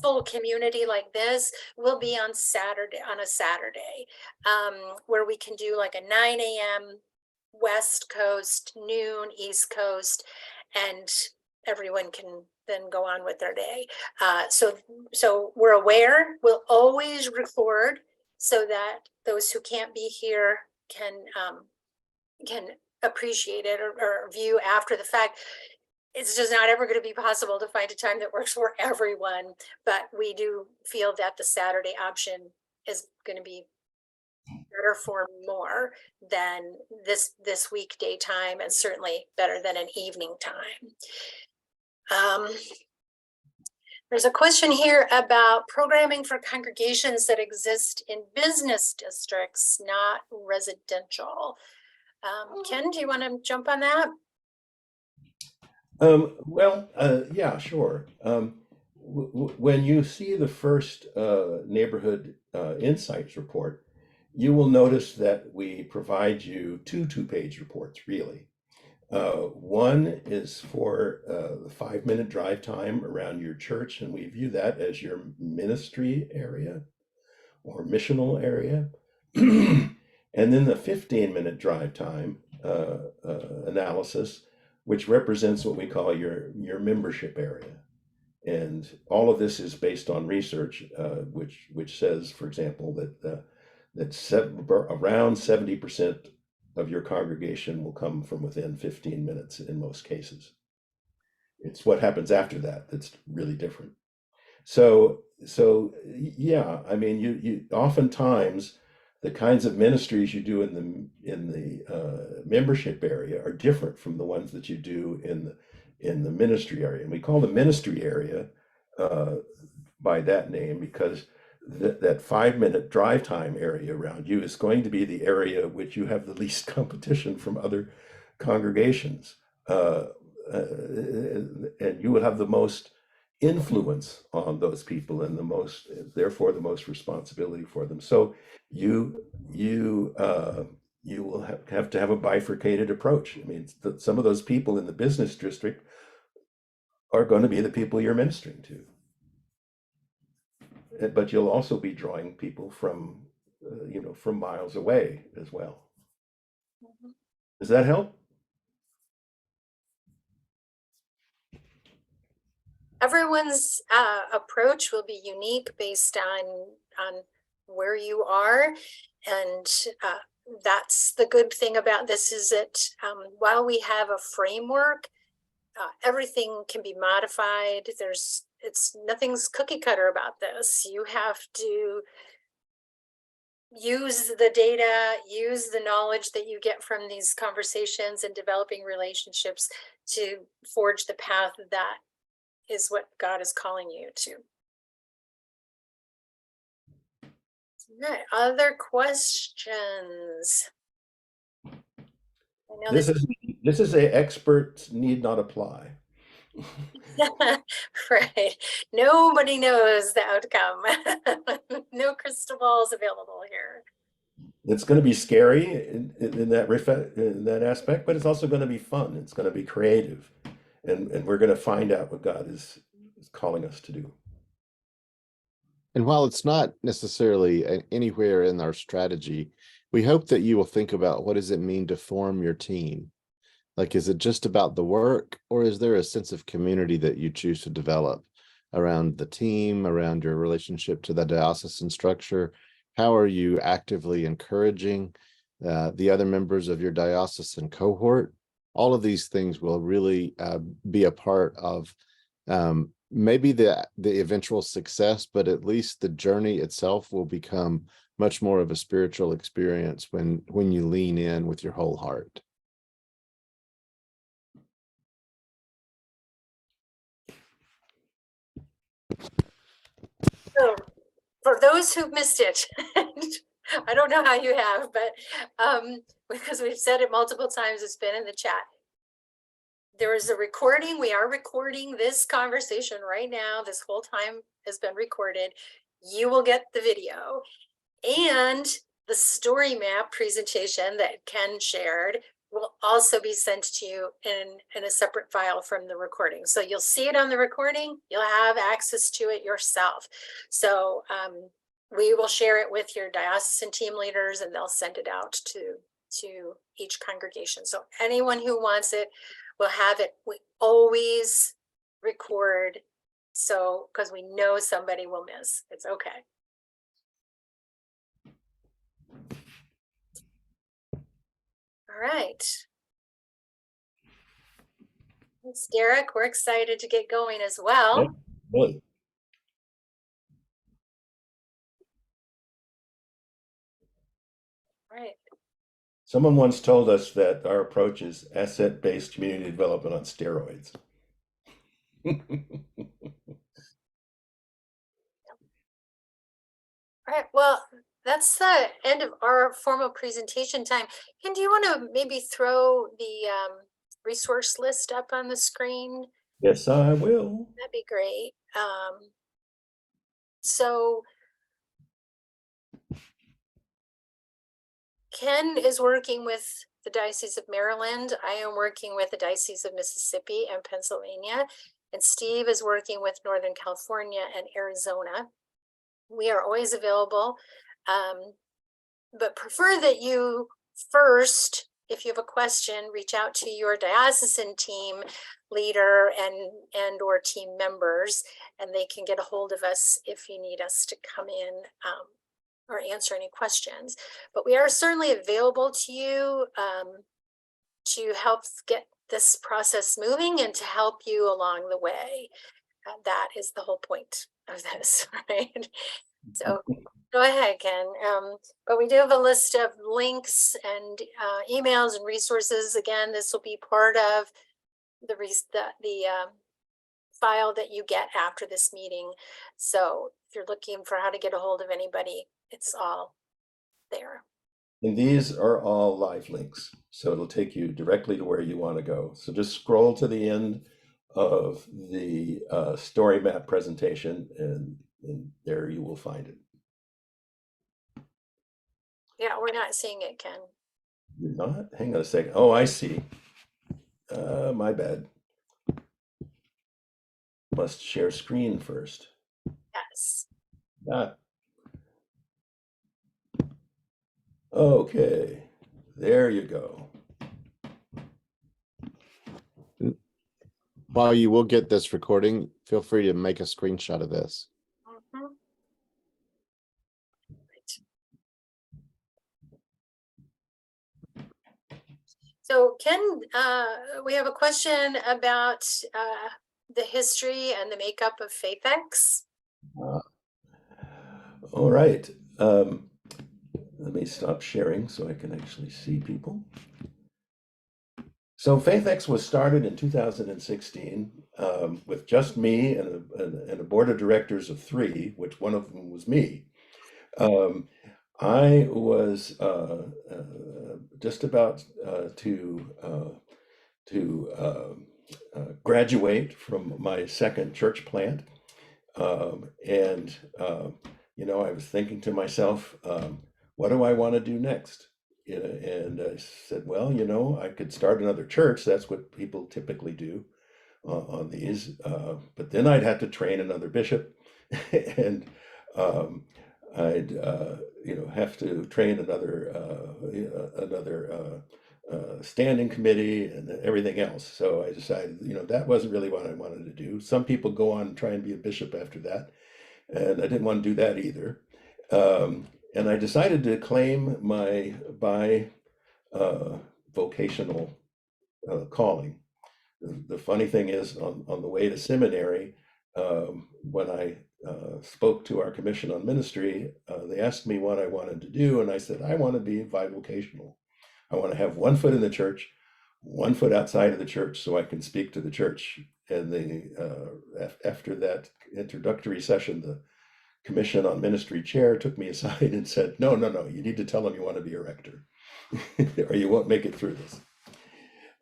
full community like this will be on a Saturday, where we can do like a 9 a.m. West Coast, noon East Coast, and everyone can then go on with their day. So we're aware, we'll always record so that those who can't be here can appreciate it or view after the fact. It's just not ever going to be possible to find a time that works for everyone, but we do feel that the Saturday option is going to be better for more than this weekday time, and certainly better than an evening time. There's a question here about programming for congregations that exist in business districts, not residential. Ken, do you want to jump on that? Yeah, sure. When you see the first neighborhood insights report, you will notice that we provide you two-page reports, really. One is for the 5-minute drive time around your church, and we view that as your ministry area or missional area. And then the 15-minute drive time analysis, which represents what we call your membership area. And all of this is based on research, which says, for example, that around 70% of your congregation will come from within 15 minutes in most cases. It's what happens after that that's really different. So yeah, I mean, you oftentimes the kinds of ministries you do in the membership area are different from the ones that you do in the ministry area. And we call the ministry area by that name because that 5-minute drive time area around you is going to be the area which you have the least competition from other congregations, and you will have the most influence on those people and therefore the most responsibility for them. So you will have to have a bifurcated approach. I mean, some of those people in the business district are going to be the people you're ministering to, but you'll also be drawing people from from miles away as well. Does that help? Everyone's approach will be unique based on where you are, and that's the good thing about this is that while we have a framework, everything can be modified. Nothing's cookie cutter about this. You have to use the data, use the knowledge that you get from these conversations and developing relationships to forge the path that is what God is calling you to. All right, other questions? I know This is a experts need not apply. right. Nobody knows the outcome. No crystal balls available here. It's going to be scary in that aspect, but it's also going to be fun. It's going to be creative, and we're going to find out what God is calling us to do. And while it's not necessarily anywhere in our strategy, we hope that you will think about, what does it mean to form your team? Like, is it just about the work, or is there a sense of community that you choose to develop around the team, around your relationship to the diocesan structure? How are you actively encouraging the other members of your diocesan cohort? All of these things will really be a part of maybe the eventual success, but at least the journey itself will become much more of a spiritual experience when you lean in with your whole heart. So for those who missed it, I don't know how you have, but because we've said it multiple times, it's been in the chat. There is a recording. We are recording this conversation right now. This whole time has been recorded. You will get the video and the story map presentation that Ken shared will also be sent to you in a separate file from the recording. So you'll see it on the recording. You'll have access to it yourself. So we will share it with your diocesan team leaders, and they'll send it out to each congregation. So anyone who wants it will have it. We always record, so because we know somebody will miss. It's okay. All right. Thanks, Derek. We're excited to get going as well. Yeah, really. All right. Someone once told us that our approach is asset-based community development on steroids. All right. Well, that's the end of our formal presentation time. Ken, do you want to maybe throw the resource list up on the screen? Yes, I will. That'd be great. So Ken is working with the Diocese of Maryland. I am working with the Diocese of Mississippi and Pennsylvania, and Steve is working with Northern California and Arizona. We are always available, but prefer that you first, if you have a question, reach out to your diocesan team leader and or team members, and they can get a hold of us if you need us to come in or answer any questions. But we are certainly available to you to help get this process moving and to help you along the way. That is the whole point of this, right? So go ahead, Ken. But we do have a list of links and emails and resources. Again, this will be part of the file that you get after this meeting. So if you're looking for how to get a hold of anybody, it's all there. And these are all live links, so it'll take you directly to where you want to go. So just scroll to the end of the story map presentation, and there you will find it. Yeah, we're not seeing it, Ken. You're not? Hang on a second. Oh, I see. My bad. Must share screen first. Yes. Ah. Okay, there you go. While you will get this recording, feel free to make a screenshot of this. Mhm. So Ken, we have a question about the history and the makeup of FaithX. All right. Let me stop sharing so I can actually see people. So FaithX was started in 2016 with just me and a board of directors of 3, which one of them was me. I was just about to graduate from my second church plant. You know, I was thinking to myself, what do I want to do next? You know, and I said, well, you know, I could start another church. That's what people typically do on these. But then I'd have to train another bishop, and I'd you know, have to train another standing committee and everything else. So I decided, you know, that wasn't really what I wanted to do. Some people go on and try and be a bishop after that, and I didn't want to do that either. And I decided to claim my vocational calling. The funny thing is, on the way to seminary, when I spoke to our commission on ministry, they asked me what I wanted to do, and I said, I want to be bivocational. I want to have one foot in the church, one foot outside of the church, so I can speak to the church. And after that introductory session, the commission on ministry chair took me aside and said, no, you need to tell them you want to be a rector or you won't make it through this.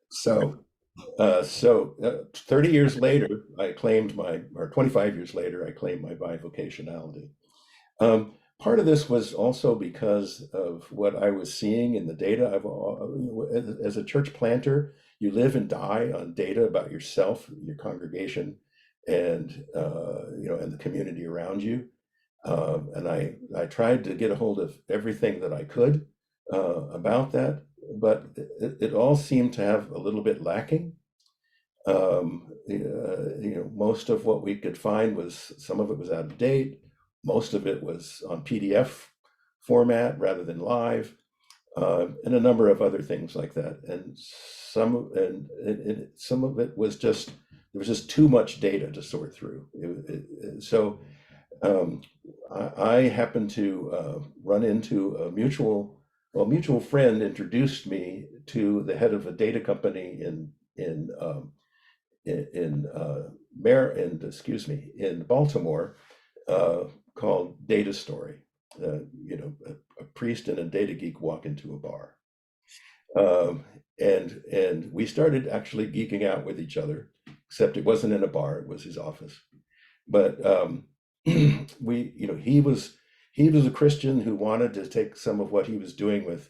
So 30 years later, I claimed or 25 years later, I claimed my bivocationality. Part of this was also because of what I was seeing in the data. As a church planter, you live and die on data about yourself, your congregation, and you know, and the community around you. And I tried to get a hold of everything that I could about that, but it all seemed to have a little bit lacking. You know, most of what we could find was, some of it was out of date, most of it was on PDF format rather than live, and a number of other things like that. And some of it was just, there was just too much data to sort through. So I happened to run into a mutual friend introduced me to the head of a data company in Baltimore, called Data Story. You know, a priest and a data geek walk into a bar, and we started actually geeking out with each other. Except it wasn't in a bar; it was his office. But we, you know, he was a Christian who wanted to take some of what he was doing with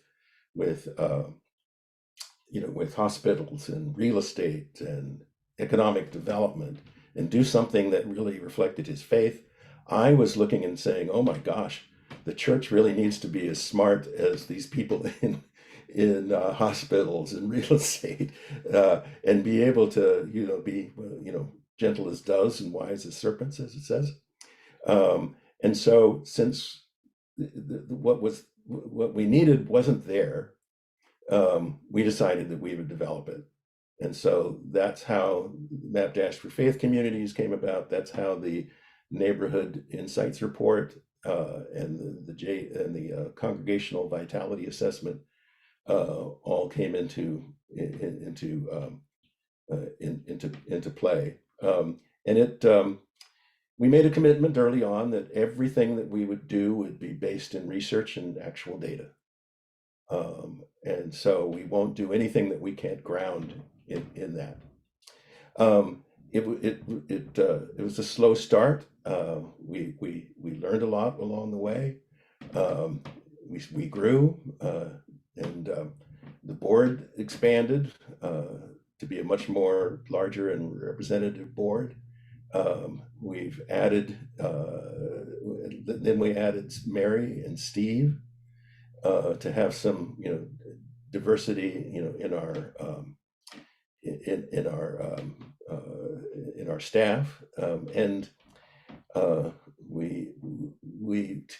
you know, with hospitals and real estate and economic development and do something that really reflected his faith. I was looking and saying, oh my gosh, the church really needs to be as smart as these people in hospitals and real estate, and be able to, you know, be, you know, gentle as doves and wise as serpents, as it says. And so, since what we needed wasn't there, we decided that we would develop it. And so that's how Map Dash for Faith Communities came about. That's how the Neighborhood Insights Report and the Congregational Vitality Assessment all came into play. And we made a commitment early on that everything that we would do would be based in research and actual data. And so we won't do anything that we can't ground in that. It was a slow start. We learned a lot along the way. We grew, and the board expanded to be a much more larger and representative board. We've added, then we added Mary and Steve to have some, you know, diversity, you know, in our staff, and we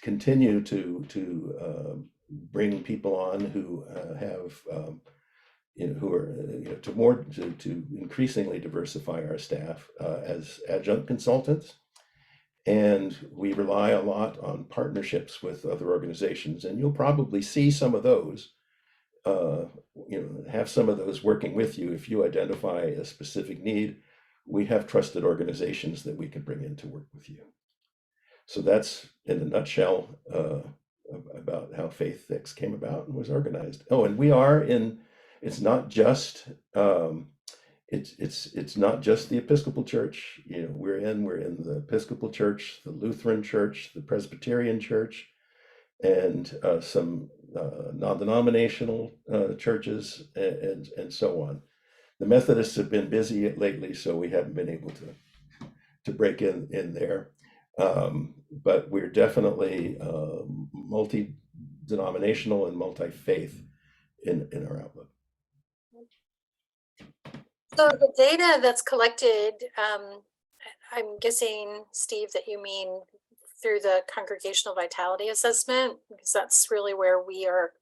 continue to bring people on who have you know, who are, you know, to increasingly diversify our staff as adjunct consultants. And we rely a lot on partnerships with other organizations, and you'll probably see some of those, you know, have some of those working with you. If you identify a specific need, we have trusted organizations that we can bring in to work with you. So that's, in a nutshell, about how FaithX came about and was organized. Oh, and we are in, it's not just, it's not just the Episcopal Church. You know, we're in the Episcopal Church, the Lutheran Church, the Presbyterian Church, and some non-denominational churches and so on. The Methodists have been busy lately, so we haven't been able to break in there. But we're definitely multi-denominational and multi-faith in our outlook. So the data that's collected, I'm guessing, Steve, that you mean through the congregational vitality assessment, because that's really where we are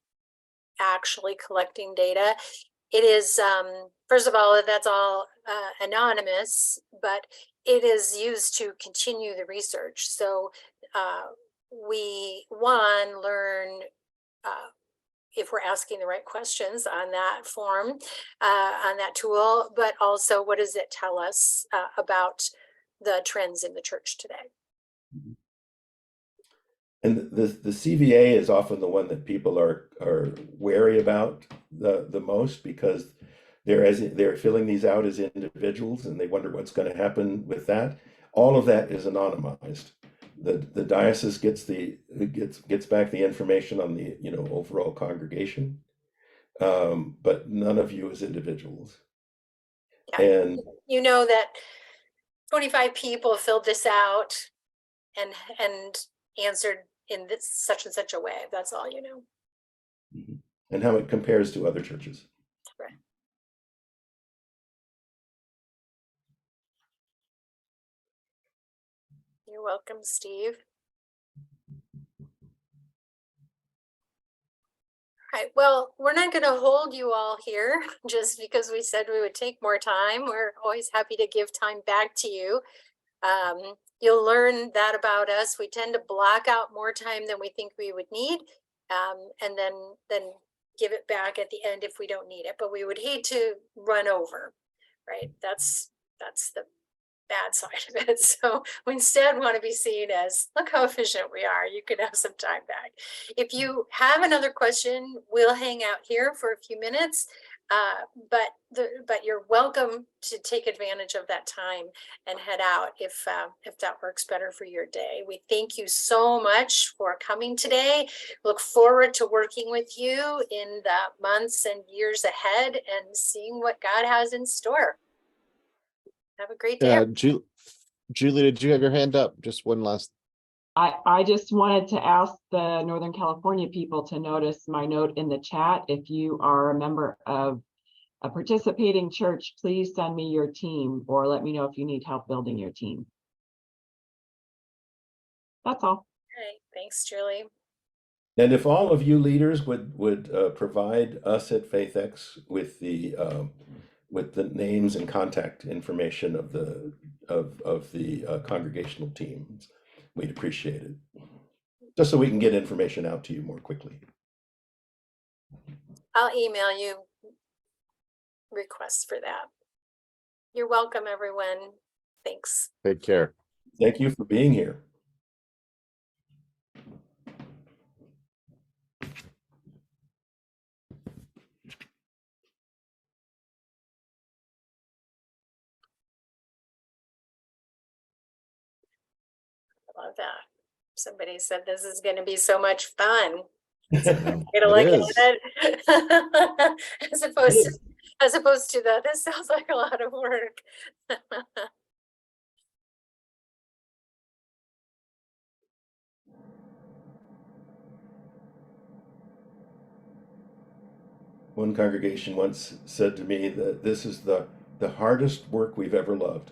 actually collecting data. It is, first of all, that's all anonymous, but it is used to continue the research. So we, learn if we're asking the right questions on that form, on that tool, but also what does it tell us about the trends in the church today? And the CVA is often the one that people are wary about the most, because they're filling these out as individuals and they wonder what's going to happen with that. All of that is anonymized. The diocese gets back the information on the overall congregation, but none of you as individuals. Yeah. And you know that 25 people filled this out and answered in this such and such a way. That's all you know. and how it compares to other churches. Right. You're welcome, Steve. All right, well, we're not going to hold you all here just because we said we would take more time. We're always happy to give time back to you. You'll learn that about us. We tend to block out more time than we think we would need, and then give it back at the end if we don't need it. But we would hate to run over, right? That's the bad side of it. So we instead want to be seen as, look how efficient we are. You can have some time back. If you have another question, we'll hang out here for a few minutes. But you're welcome to take advantage of that time and head out if that works better for your day. We thank you so much for coming today. Look forward to working with you in the months and years ahead and seeing what God has in store. Have a great day. Julie, did you have your hand up? Just one last. I just wanted to ask the Northern California people to notice my note in the chat. If you are a member of a participating church, please send me your team or let me know if you need help building your team. That's all. All right, thanks, Julie. And if all of you leaders would provide us at FaithX with the names and contact information of the congregational teams, we'd appreciate it, just so we can get information out to you more quickly. I'll email you requests for that. You're welcome, everyone. Thanks. Take care. Thank you for being here. Love that. Somebody said this is going to be so much fun. It Like is. it. as opposed to that, this sounds like a lot of work. One congregation once said to me that this is the hardest work we've ever loved.